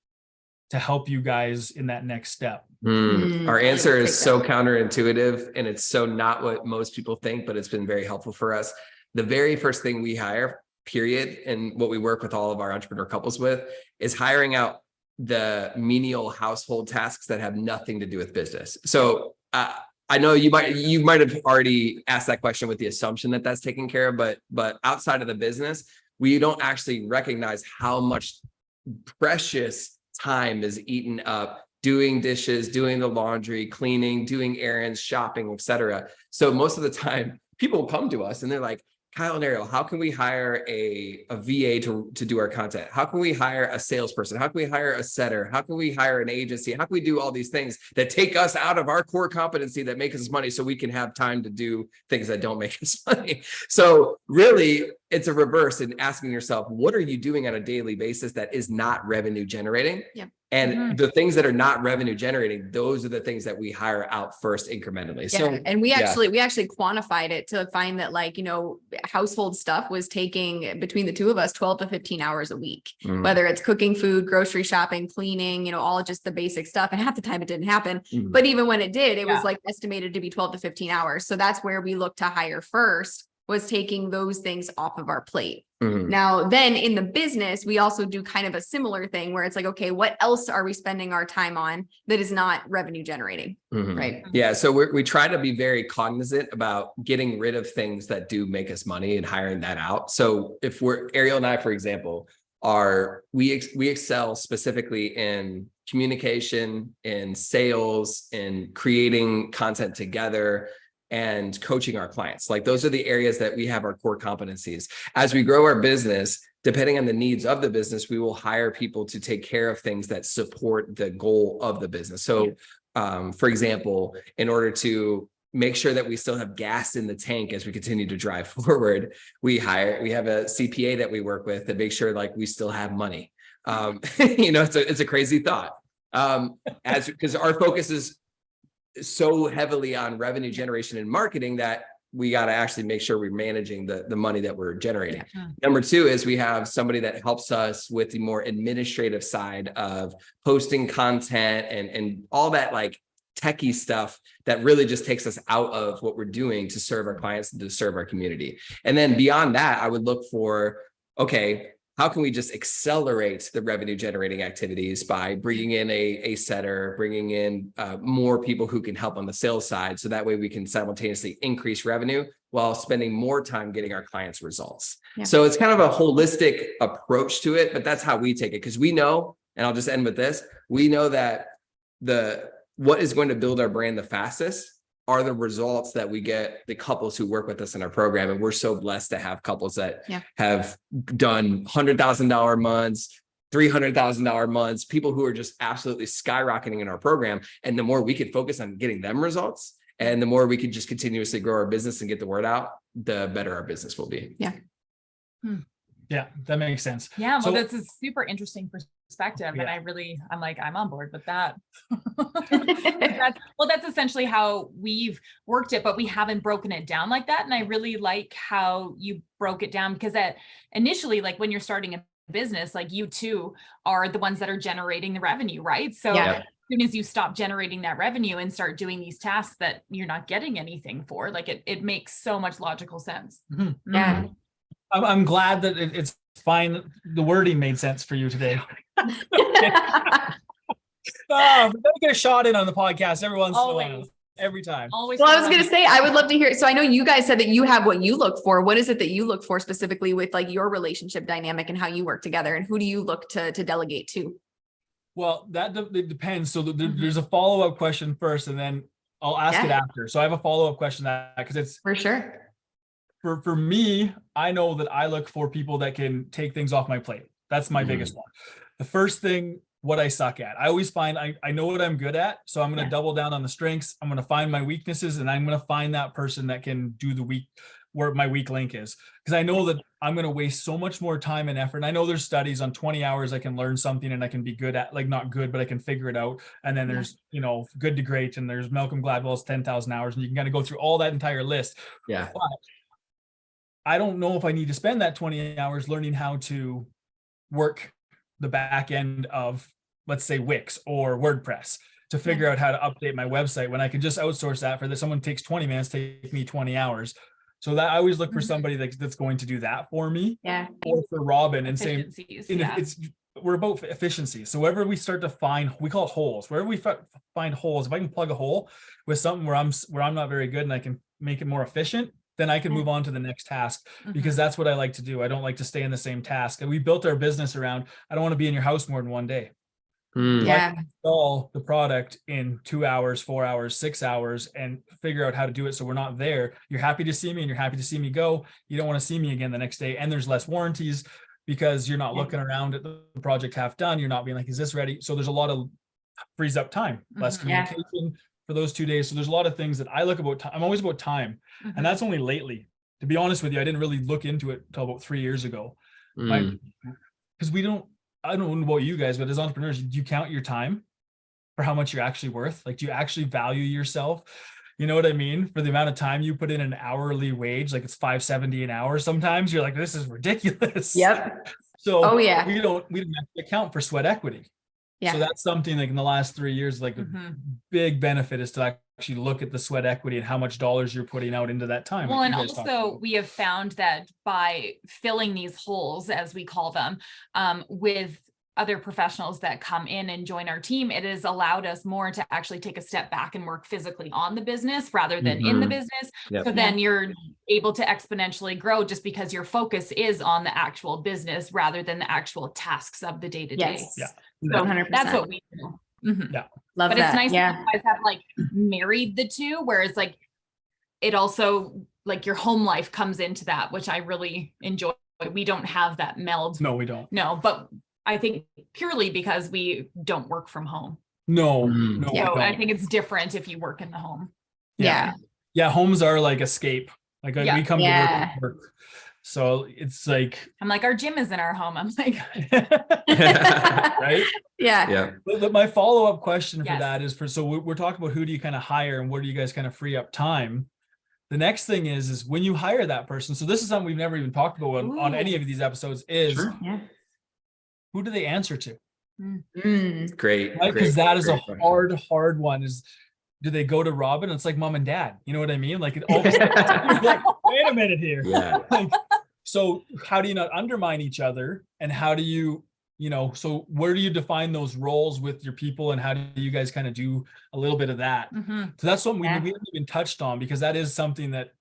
to help you guys in that next step? Our answer is so counterintuitive, and it's so not what most people think, but it's been very helpful for us. The very first thing we hire, period, and what we work with all of our entrepreneur couples with, is hiring out the menial household tasks that have nothing to do with business. So I know you might have already asked that question with the assumption that that's taken care of, but outside of the business, we don't actually recognize how much precious time is eaten up doing dishes, doing the laundry, cleaning, doing errands, shopping, etc. So most of the time, people come to us and they're like, Kyle and Ariel, how can we hire a VA to do our content? How can we hire a salesperson? How can we hire a setter? How can we hire an agency? How can we do all these things that take us out of our core competency that make us money so we can have time to do things that don't make us money? So really, it's a reverse in asking yourself, what are you doing on a daily basis that is not revenue generating? Yep. And the things that are not revenue generating, those are the things that we hire out first incrementally. Yeah. So, And we actually quantified it to find that, like, you know, household stuff was taking between the two of us 12 to 15 hours a week, whether it's cooking food, grocery shopping, cleaning, you know, all just the basic stuff. And half the time it didn't happen. But even when it did, it was like estimated to be 12 to 15 hours. So that's where we looked to hire first, was taking those things off of our plate. Now, then in the business, we also do kind of a similar thing where it's like, okay, what else are we spending our time on that is not revenue generating? Right. Yeah. So we try to be very cognizant about getting rid of things that do make us money and hiring that out. So if Ariel and I, for example, we excel specifically in communication, in sales, in creating content together, and coaching our clients. Like, those are the areas that we have our core competencies. As we grow our business, depending on the needs of the business, we will hire people to take care of things that support the goal of the business. So, for example, in order to make sure that we still have gas in the tank as we continue to drive forward, we have a CPA that we work with that makes sure, like, we still have money. You know, it's a crazy thought. Because our focus is so heavily on revenue generation and marketing that we got to actually make sure we're managing the money that we're generating. Number two is we have somebody that helps us with the more administrative side of posting content and all that, like, techie stuff that really just takes us out of what we're doing to serve our clients and to serve our community. And then beyond that, I would look for, okay, how can we just accelerate the revenue generating activities by bringing in a setter, bringing in more people who can help on the sales side. So that way we can simultaneously increase revenue while spending more time getting our clients results. So it's kind of a holistic approach to it, but that's how we take it. Because we know, and I'll just end with this, we know that what is going to build our brand the fastest are the results that we get the couples who work with us in our program. And we're so blessed to have couples that have done $100,000 months, $300,000 months, people who are just absolutely skyrocketing in our program. And the more we could focus on getting them results, and the more we could just continuously grow our business and get the word out, the better our business will be. Yeah, that makes sense. Yeah, well, So- that's a super interesting perspective. And I'm on board with that. That's essentially how we've worked it, but we haven't broken it down like that. And I really like how you broke it down, because initially, like, when you're starting a business, like, you two are the ones that are generating the revenue, right? So as soon as you stop generating that revenue and start doing these tasks that you're not getting anything for, like, it makes so much logical sense. I'm glad that it's fine. The wording made sense for you today. We gotta get a shot in on the podcast every once in a while. Every time. Always. Well, I was going to say, I would love to hear. So I know you guys said that you have what you look for. What is it that you look for specifically with, like, your relationship dynamic and how you work together, and who do you look to delegate to? Well, it depends. So there's a follow-up question first, and then I'll ask it after. So I have a follow-up question because it's For sure. For me, I know that I look for people that can take things off my plate. That's my biggest one. The first thing, what I suck at. I always find I know what I'm good at. So I'm going to double down on the strengths. I'm going to find my weaknesses, and I'm going to find that person that can do where my weak link is. Because I know that I'm going to waste so much more time and effort. And I know there's studies on 20 hours I can learn something and I can be good at, like, not good, but I can figure it out. And then there's, good to great. And there's Malcolm Gladwell's 10,000 hours. And you can kind of go through all that entire list. Yeah. But I don't know if I need to spend that 20 hours learning how to work the back end of, let's say, Wix or WordPress to figure out how to update my website, when I could just outsource that for that. Someone takes 20 minutes, take me 20 hours. So that I always look for somebody that's going to do that for me. Or for Robin, and same. We're about efficiency. So wherever we start to find, we call it holes. Wherever we find holes, if I can plug a hole with something where I'm not very good and I can make it more efficient, then I can move on to the next task, because that's what I like to do. I don't like to stay in the same task. And we built our business around, I don't want to be in your house more than one day. Install the product in 2 hours, 4 hours, 6 hours, and figure out how to do it so we're not there. You're happy to see me and you're happy to see me go. You don't want to see me again the next day. And there's less warranties because you're not looking around at the project half done. You're not being like, is this ready? So there's a lot of frees up time, less communication for those 2 days. So there's a lot of things that I look about. I'm always about time. And that's only lately. to be honest with you, I didn't really look into it until about 3 years ago. Mm. Because I don't know about you guys, but as entrepreneurs, do you count your time for how much you're actually worth? Like, do you actually value yourself? You know what I mean? For the amount of time you put in an hourly wage, like it's $5.70 an hour. Sometimes you're like, this is ridiculous. Yep. So Oh, yeah. we don't account for sweat equity. Yeah. So that's something like in the last 3 years, like a big benefit is to actually look at the sweat equity and how much dollars you're putting out into that time. Well, like and you guys talked also about. we have found that by filling these holes, as we call them, with other professionals that come in and join our team, it has allowed us more to actually take a step back and work physically on the business rather than in the business. Yep. So then you're able to exponentially grow just because your focus is on the actual business rather than the actual tasks of the day to day. Yes. Yeah. So 100%. that's what we do. Mhm. Yeah. Love But that. it's nice Yeah. that you guys have like married the two, whereas like it also like your home life comes into that, which I really enjoy. We don't have that meld. No, we don't. No, but I think purely because we don't work from home. No, Mm. no. So we don't. I think it's different if you work in the home. Yeah. Yeah, homes are like escape. Like Yeah. we come Yeah. to work. So it's like, I'm like, our gym is in our home. I'm like, right? Yeah. Yeah. But my follow-up question for Yes. that is so we're talking about who do you kind of hire and where do you guys kind of free up time? The next thing is when you hire that person. So this is something we've never even talked about on any of these episodes is Sure. Yeah. who do they answer to? Mm. Great. Right? Because that is a great question. hard one is, do they go to Robin? It's like mom and dad. You know what I mean? Like all of a sudden, you're like, wait a minute here. Yeah. Like, so how do you not undermine each other? And how do you, so where do you define those roles with your people and how do you guys kind of do a little bit of that? mhm. So that's something we Yeah. haven't even touched on because that is something that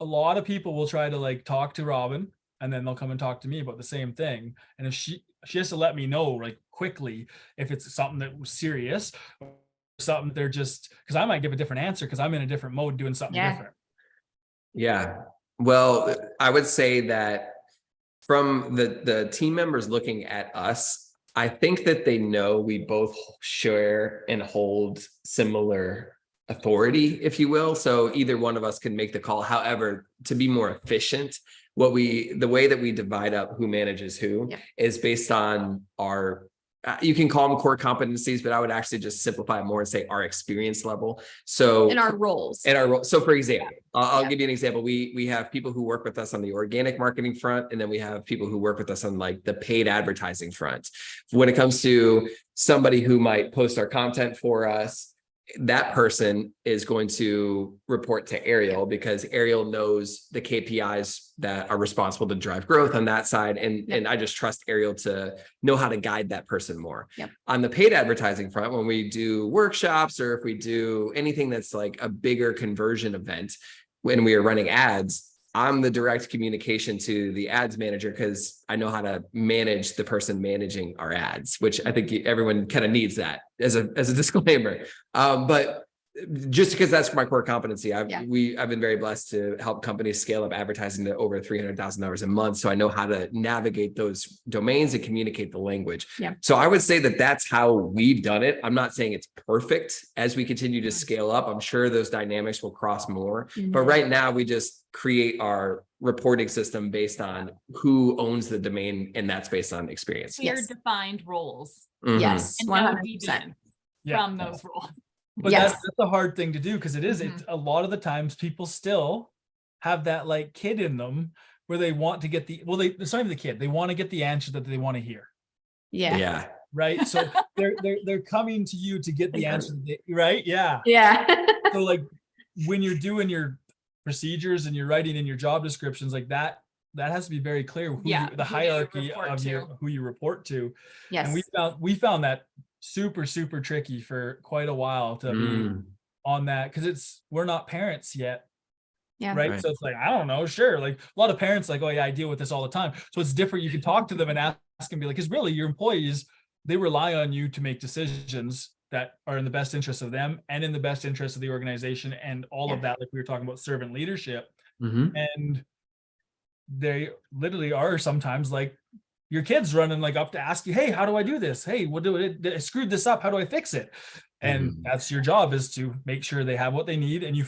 a lot of people will try to like talk to Robin and then they'll come and talk to me about the same thing. And if she has to let me know like quickly if it's something that was serious or something they're just because I might give a different answer because I'm in a different mode doing something Yeah. different. Yeah. Well, I would say that from the team members looking at us, I think that they know we both share and hold similar authority, if you will. So either one of us can make the call. However, to be more efficient, the way that we divide up who manages who Yeah. is based on our you can call them core competencies, but I would actually just simplify it more and say our experience level. So In our roles. so for example, I'll Yeah. give you an example. We have people who work with us on the organic marketing front, and then we have people who work with us on like the paid advertising front. When it comes to somebody who might post our content for us, that person is going to report to Ariel because Ariel knows the KPIs that are responsible to drive growth on that side. And I just trust Ariel to know how to guide that person more. Yep. On the paid advertising front, when we do workshops or if we do anything that's like a bigger conversion event, when we are running ads, I'm the direct communication to the ads manager because I know how to manage the person managing our ads, which I think everyone kind of needs that as a disclaimer. But just because that's my core competency, I've been very blessed to help companies scale up advertising to over $300,000 a month. So I know how to navigate those domains and communicate the language. Yeah. So I would say that that's how we've done it. I'm not saying it's perfect as we continue to scale up. I'm sure those dynamics will cross more, but right now we just create our reporting system based on who owns the domain, and that's based on experience. Clear Yes. defined roles Mhm. Yes. and no 100%. deviance Yeah. from those roles. But Yes. that's a hard thing to do because it is Mhm. it's a lot of the times people still have that like kid in them where they want to get it's not even the kid, they want to get the answer that they want to hear. Yeah. Yeah. Right. So they're coming to you to get the answer, right? Yeah. Yeah. So like when you're doing your procedures and you're writing in your job descriptions like that has to be very clear who Yeah, the who you hierarchy report of to. who you report to. Yes. And we found that super tricky for quite a while to be on that because we're not parents yet. Yeah. Right? Right. So it's like, I don't know, sure. Like a lot of parents like, oh yeah, I deal with this all the time. So it's different. You can talk to them and ask and be like, because really your employees, they rely on you to make decisions that are in the best interest of them and in the best interest of the organization and all of that. Like we were talking about servant leadership. Mhm. And they literally are sometimes like your kids running like up to ask you, hey, how do I do this? Hey, I screwed this up. How do I fix it? And Mhm. that's your job, is to make sure they have what they need, and you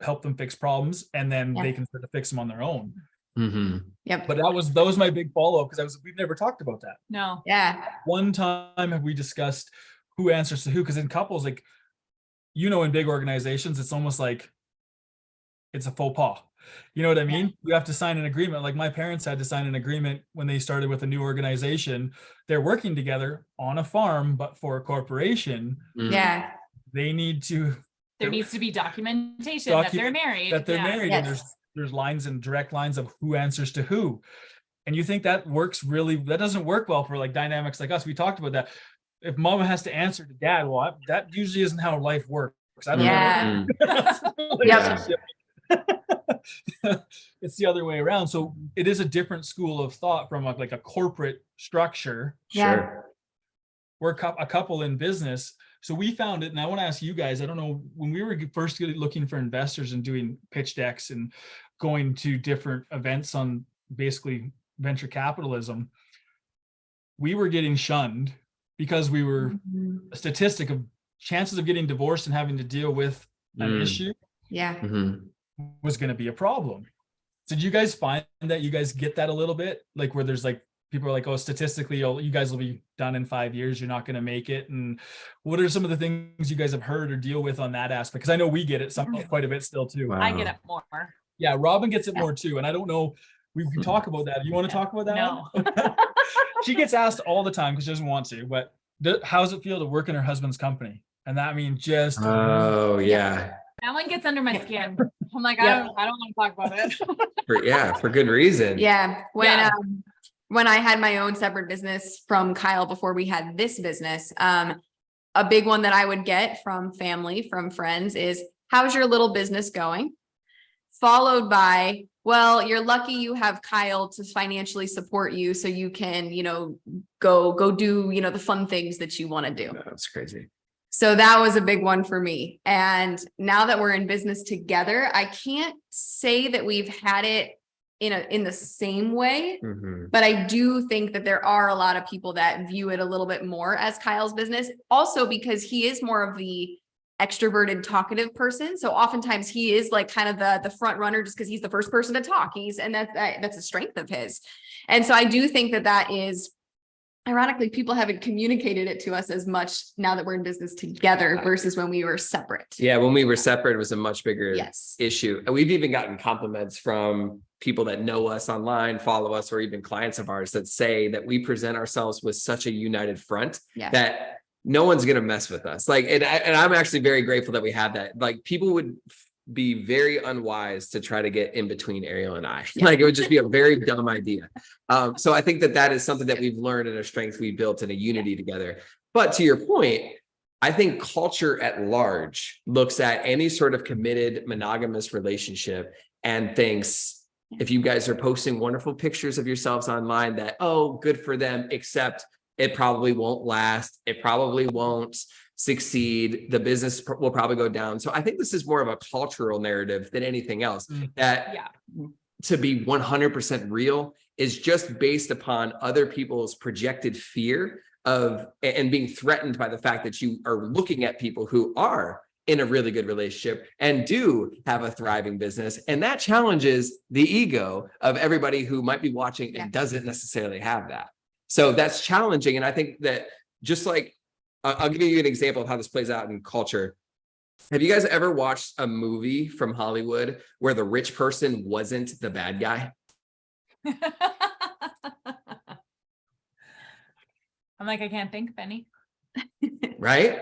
help them fix problems, and then Yeah. they can start to fix them on their own. Mhm. Yep. But that was my big follow-up, because we've never talked about that. No. Yeah. One time have we discussed who answers to who, because in couples, like, in big organizations, it's almost like it's a faux pas. You know what I mean? You have to sign an agreement. Like, my parents had to sign an agreement when they started with a new organization. They're working together on a farm, but for a corporation, Mhm. Yeah. they need to There needs to be documentation that they're married. and Yes. there's lines and direct lines of who answers to who. And you think that that doesn't work well for like dynamics like us. We talked about that. If mama has to answer to dad, well, that usually isn't how life works. I don't Yeah. know. Yep. It's the other way around. So it is a different school of thought from like a corporate structure. Yeah. Sure. We're a couple in business. So we found it, and I want to ask you guys, I don't know, when we were first looking for investors and doing pitch decks and going to different events on basically venture capitalism, we were getting shunned because we were a statistic of chances of getting divorced and having to deal with an issue Yeah. Mhm. was going to be a problem. So do you guys find that you guys get that a little bit, like where there's like people are like, oh, statistically, you guys will be done in 5 years, you're not going to make it? And what are some of the things you guys have heard or deal with on that aspect? Because I know we get it quite a bit still too. Wow. I get it more. Yeah, Robin gets it more too, and I don't know. We can talk about that. You want to talk about that? No. one? She gets asked all the time because she doesn't want to. But how does it feel to work in her husband's company? And that, I mean, just Oh yeah. That one gets under my skin. I'm like, Yeah. I don't want to talk about it. For good reason. Yeah. Yeah. When I had my own separate business from Kyle before we had this business, a big one that I would get from family, from friends is, how's your little business going? Followed by, well, you're lucky you have Kyle to financially support you so you can, go do, the fun things that you want to do. That's crazy. So that was a big one for me. And now that we're in business together, I can't say that we've had it in the same way, Mhm. but I do think that there are a lot of people that view it a little bit more as Kyle's business, also because he is more of the extroverted, talkative person. So oftentimes he is like kind of the front runner just because he's the first person to talk. That's a strength of his. And so I do think that is, ironically, people haven't communicated it to us as much now that we're in business together versus when we were separate. Yeah, when we were separate, it was a much bigger Yes. issue. And we've even gotten compliments from people that know us online, follow us, or even clients of ours that say that we present ourselves with such a united front Yeah. that no one's going to mess with us. Like, and I'm actually very grateful that we have that. Like, people would be very unwise to try to get in between Ariel and I. Yeah. Like, it would just be a very dumb idea. So I think that is something that we've learned and a strength we built in a unity together. But to your point, I think culture at large looks at any sort of committed monogamous relationship and thinks, if you guys are posting wonderful pictures of yourselves online, that, oh, good for them, except it probably won't last. It probably won't succeed. The business will probably go down. So I think this is more of a cultural narrative than anything else, that Yeah. to be 100% real is just based upon other people's projected fear of and being threatened by the fact that you are looking at people who are in a really good relationship and do have a thriving business. And that challenges the ego of everybody who might be watching and doesn't necessarily have that. So that's challenging. And I think that just like, I'll give you an example of how this plays out in culture. Have you guys ever watched a movie from Hollywood where the rich person wasn't the bad guy? I'm like, I can't think, Benny. Right?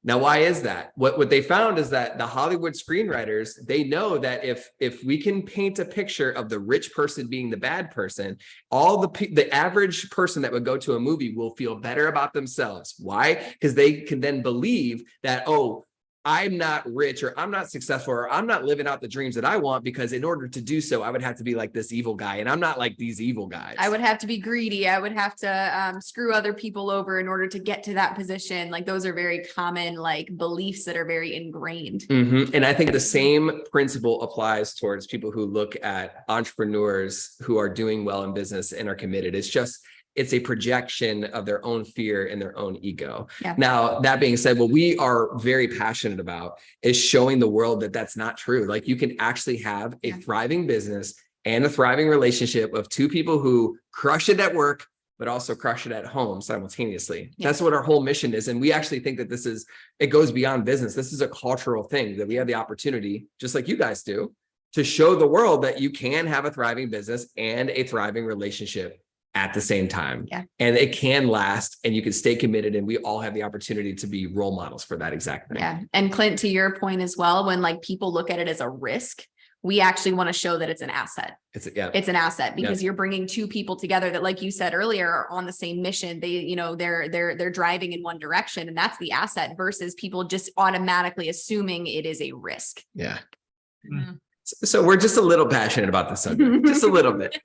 Now, why is that? What they found is that the Hollywood screenwriters, they know that if we can paint a picture of the rich person being the bad person, all the average person that would go to a movie will feel better about themselves. Why? Because they can then believe that, oh, I'm not rich, or I'm not successful, or I'm not living out the dreams that I want, because in order to do so, I would have to be like this evil guy. And I'm not like these evil guys. I would have to be greedy. I would have to screw other people over in order to get to that position. Like, those are very common, like, beliefs that are very ingrained. Mm-hmm. And I think the same principle applies towards people who look at entrepreneurs who are doing well in business and are committed. It's just, it's a projection of their own fear and their own ego. Yeah. Now, that being said, what we are very passionate about is showing the world that that's not true. Like, you can actually have a thriving business and a thriving relationship of two people who crush it at work, but also crush it at home simultaneously. Yeah. That's what our whole mission is. And we actually think that it goes beyond business. This is a cultural thing that we have the opportunity, just like you guys do, to show the world that you can have a thriving business and a thriving relationship at the same time. Yeah. And it can last, and you can stay committed. And we all have the opportunity to be role models for that exact thing. Yeah. And Clint, to your point as well, when like people look at it as a risk, we actually want to show that it's an asset. It's an asset because you're bringing two people together that, like you said earlier, are on the same mission. They, you know, they're driving in one direction, and that's the asset versus people just automatically assuming it is a risk. Yeah. Mm-hmm. So we're just a little passionate about the subject, just a little bit.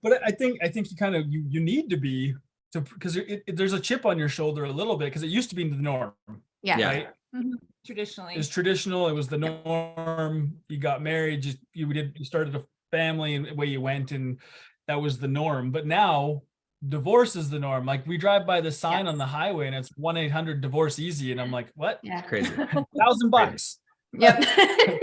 But I think you kind of, you need to be, because there's a chip on your shoulder a little bit, because it used to be the norm. Yeah. Right. Mhm. Traditionally. It was traditional. It was the norm. You got married, you started a family, and away you went, and that was the norm. But now divorce is the norm. Like, we drive by the sign on the highway and it's 1-800-DIVORCE-EASY. And I'm like, what? Yeah. Crazy. $1,000. Yep.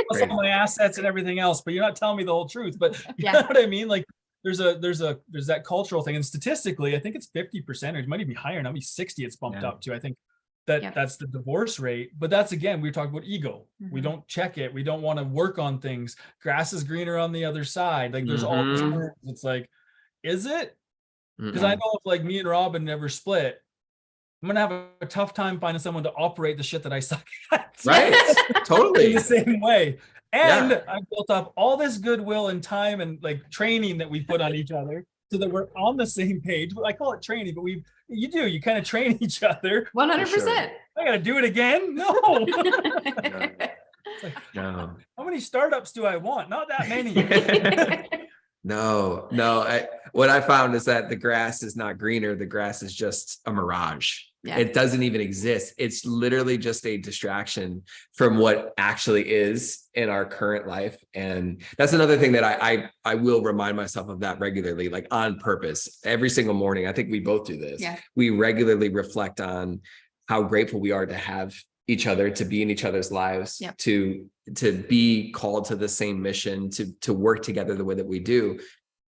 Plus all my assets and everything else, but you're not telling me the whole truth. But you Yeah. know what I mean? Like, there's that cultural thing, and statistically, I think it's 50%, or it might even be higher now. Maybe 60. It's bumped up to. I think that's the divorce rate. But that's, again, we talk about ego. We don't check it. We don't want to work on things. Grass is greener on the other side. Like, there's all these terms. It's like, is it? Because I know if like me and Robin never split, I'm gonna have a tough time finding someone to operate the shit that I suck at. Right. Totally. In the same way. And I built up all this goodwill and time and like training that we put on each other so that we're on the same page. I call it training, but you kind of train each other. 100%. I gotta do it again. No. It's like, No. how many startups do I want? Not that many. No. What I found is that the grass is not greener. The grass is just a mirage. Yeah. It doesn't even exist. It's literally just a distraction from what actually is in our current life. And that's another thing that I will remind myself of that regularly, like on purpose, every single morning. I think we both do this. Yeah. We regularly reflect on how grateful we are to have each other, to be in each other's lives, to be called to the same mission, to work together the way that we do.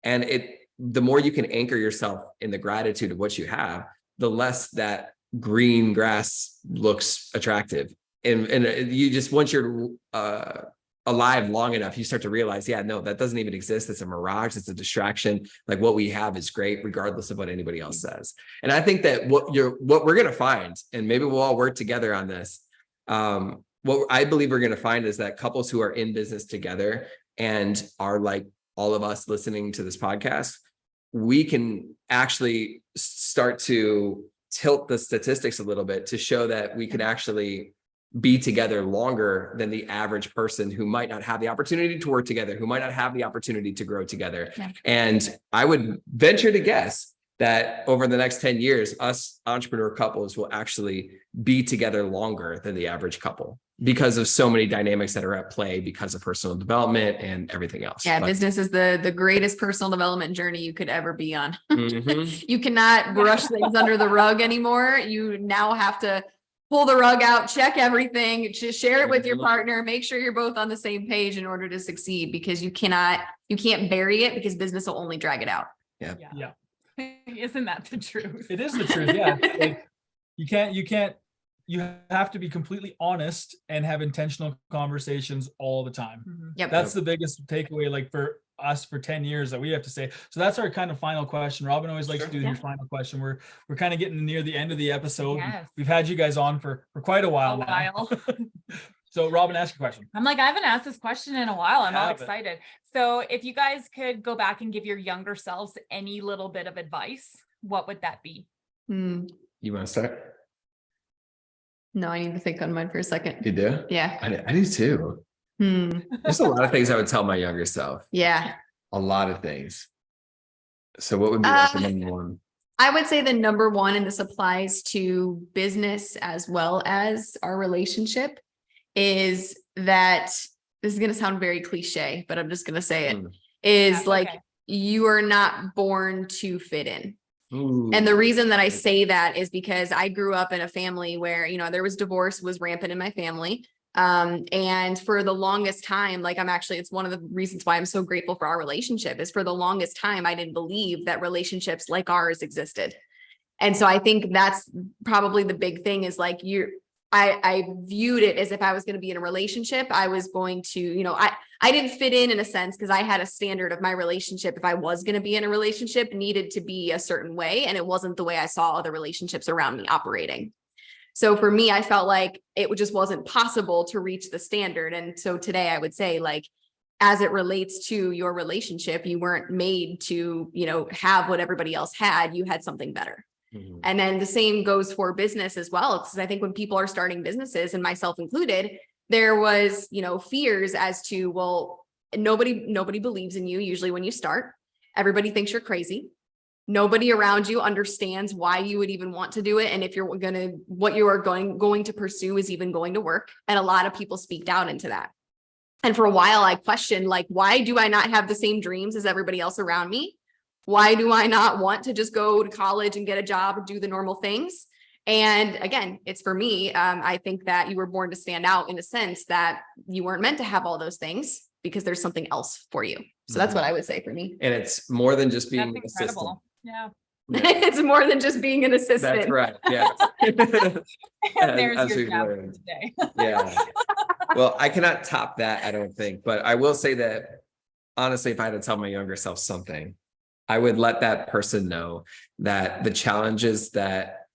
And the more you can anchor yourself in the gratitude of what you have, the less that green grass looks attractive. And you just, once you're alive long enough, you start to realize, no, that doesn't even exist. It's a mirage. It's a distraction. Like, what we have is great, regardless of what anybody else says. And I think that what we're going to find, and maybe we'll all work together on this. What I believe we're going to find is that couples who are in business together and are like all of us listening to this podcast, we can actually start to tilt the statistics a little bit to show that we can actually be together longer than the average person who might not have the opportunity to work together, who might not have the opportunity to grow together. Yeah. And I would venture to guess that over the next 10 years, us entrepreneur couples will actually be together longer than the average couple because of so many dynamics that are at play because of personal development and everything else. Yeah, business is the greatest personal development journey you could ever be on. You cannot brush things under the rug anymore. You now have to pull the rug out, check everything, just share it with your partner, make sure you're both on the same page in order to succeed, because you can't bury it, because business will only drag it out. Yeah. Isn't that the truth? It is the truth. Yeah. Like, you have to be completely honest and have intentional conversations all the time. Yep. That's the biggest takeaway, like for us, for 10 years, that we have to say. So that's our kind of final question. Robin always likes to do your final question. We're kind of getting near the end of the episode. Yes. We've had you guys on for quite a while now. So Robin, ask your question. I'm like, I haven't asked this question in a while. I'm all excited. So if you guys could go back and give your younger selves any little bit of advice, what would that be? You want to start? No, I need to think on mine for a second. You do? Yeah. I do too. There's a lot of things I would tell my younger self. Yeah. A lot of things. So what would be like the number one? I would say the number one, and this applies to business as well as our relationship, is that, this is going to sound very cliche, but I'm just going to say it, is you are not born to fit in. Ooh. And the reason that I say that is because I grew up in a family where, you know, there was divorce was rampant in my family. And for the longest time, like it's one of the reasons why I'm so grateful for our relationship is for the longest time, I didn't believe that relationships like ours existed. And so I think that's probably the big thing is like I viewed it as if I was going to be in a relationship, I was going to, you know, I didn't fit in a sense because I had a standard of my relationship. If I was going to be in a relationship needed to be a certain way. And it wasn't the way I saw other relationships around me operating. So for me, I felt like it just wasn't possible to reach the standard. And so today I would say like, as it relates to your relationship, you weren't made to, you know, have what everybody else had. You had something better. Mhm. And then the same goes for business as well. Because I think when people are starting businesses and myself included, there was, you know, fears as to, well, nobody believes in you. Usually when you start, everybody thinks you're crazy. Nobody around you understands why you would even want to do it. And if you're what you are going to pursue is even going to work. And a lot of people speak down into that. And for a while I questioned, like, why do I not have the same dreams as everybody else around me? Why do I not want to just go to college and get a job or do the normal things? And again, it's for me. I think that you were born to stand out in a sense that you weren't meant to have all those things because there's something else for you. So that's what I would say for me. And it's more than just being That's an assistant. incredible. Yeah. Yeah, It's more than just being an assistant. that's right. Yeah. There's As your we've job for learned. today. Yeah. Well, I cannot top that, I don't think, but I will say that honestly, if I had to tell my younger self something, I would let that person know that the challenges that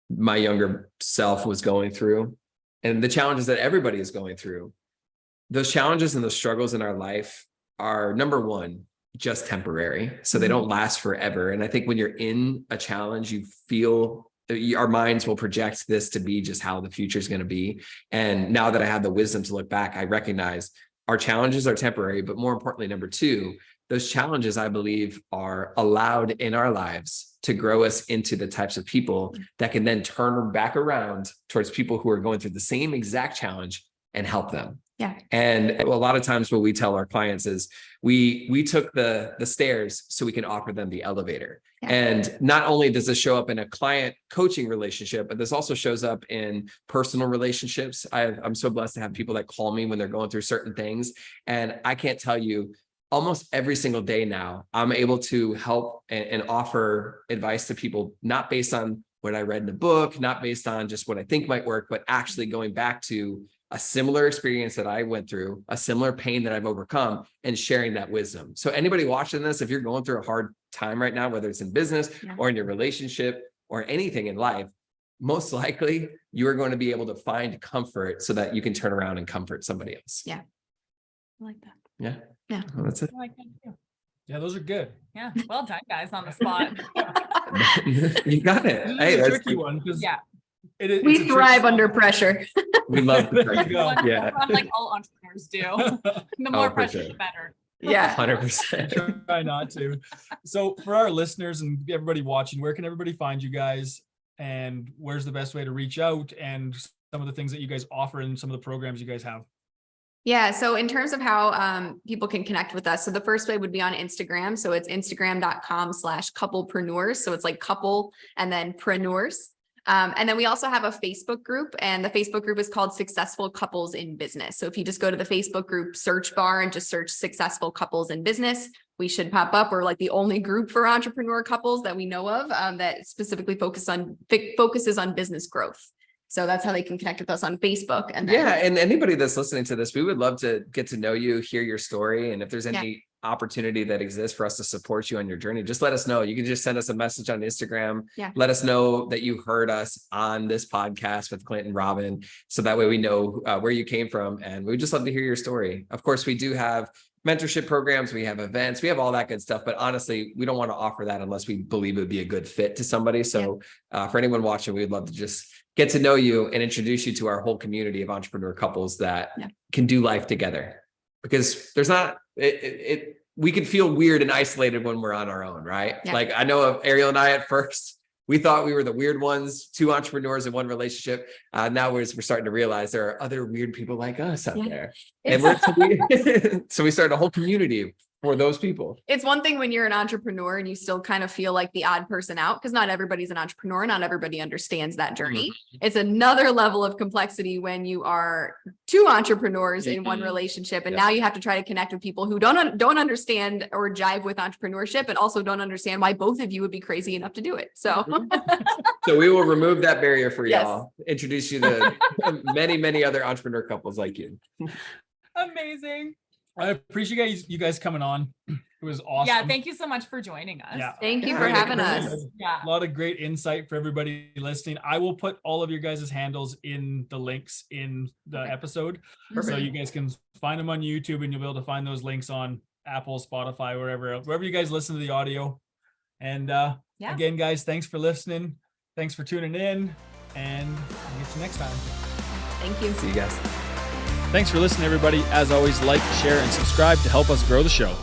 my younger self was going through and the challenges that everybody is going through, those challenges and those struggles in our life are, number one, just temporary. So they don't last forever. And I think when you're in a challenge, you feel our minds will project this to be just how the future is going to be. And now that I have the wisdom to look back, I recognize our challenges are temporary, but more importantly, number two, those challenges, I believe, are allowed in our lives to grow us into the types of people that can then turn back around towards people who are going through the same exact challenge and help them. Yeah. And a lot of times what we tell our clients is we took the stairs so we can offer them the elevator. Yeah. And not only does this show up in a client coaching relationship, but this also shows up in personal relationships. I'm so blessed to have people that call me when they're going through certain things. And I can't tell you, almost every single day now, I'm able to help and offer advice to people, not based on what I read in a book, not based on just what I think might work, but actually going back to a similar experience that I went through, a similar pain that I've overcome, and sharing that wisdom. So anybody watching this, if you're going through a hard time right now, whether it's in business or in your relationship or anything in life, most likely you are going to be able to find comfort so that you can turn around and comfort somebody else. Yeah. I like that. Yeah. Yeah. Well, that's it. I like that too. Yeah, those are good. Yeah. Well done, guys, on the spot. You got it. This Hey, is a that's tricky one because Yeah. it's We a thrive tricky under one. pressure. we love the There you go. Yeah. Like all entrepreneurs do. The more for pressure, sure. the better. Yeah. 100%. Try not to. So for our listeners and everybody watching, where can everybody find you guys, and where's the best way to reach out, and some of the things that you guys offer and some of the programs you guys have? Yeah. So in terms of how people can connect with us, so the first way would be on Instagram. So it's instagram.com/couplepreneurs. So it's like couple and then preneurs. And then we also have a Facebook group, and the Facebook group is called Successful Couples in Business. So if you just go to the Facebook group search bar and just search Successful Couples in Business, we should pop up. We're like the only group for entrepreneur couples that we know of that specifically focuses on business growth. So that's how they can connect with us on Facebook. And then, Yeah. And anybody that's listening to this, we would love to get to know you, hear your story. And if there's any opportunity that exists for us to support you on your journey, just let us know. You can just send us a message on Instagram. Yeah. Let us know that you heard us on this podcast with Clint and Robin. So that way we know where you came from. And we'd just love to hear your story. Of course, we do have mentorship programs, we have events, we have all that good stuff, but honestly, we don't want to offer that unless we believe it would be a good fit to somebody. So for anyone watching, we'd love to just get to know you and introduce you to our whole community of entrepreneur couples that can do life together, because there's not, we can feel weird and isolated when we're on our own, right? Yeah. Like I know of Ariel and I at first, we thought we were the weird ones, two entrepreneurs in one relationship. Now we're starting to realize there are other weird people like us out there. And so we started a whole community for those people. It's one thing when you're an entrepreneur and you still kind of feel like the odd person out, because not everybody's an entrepreneur. Not everybody understands that journey. It's another level of complexity when you are two entrepreneurs in one relationship. And now you have to try to connect with people who don't understand or jive with entrepreneurship, and also don't understand why both of you would be crazy enough to do it. So, So we will remove that barrier for Yes. y'all. Introduce you to many, many other entrepreneur couples like you. Amazing. I appreciate you guys coming on. It was awesome. Yeah. Thank you so much for joining us. Yeah. thank you Yeah, for great having experience. us. Yeah. A lot of great insight for everybody listening. I will put all of your guys' handles in the links in the Okay. episode. So Perfect. you guys can find them on YouTube, and you'll be able to find those links on Apple, Spotify, wherever you guys listen to the audio. And Yeah. again, guys, thanks for listening. Thanks for tuning in, and I'll get you next time. Thank you. See you guys. Thanks for listening, everybody. As always, like, share, and subscribe to help us grow the show.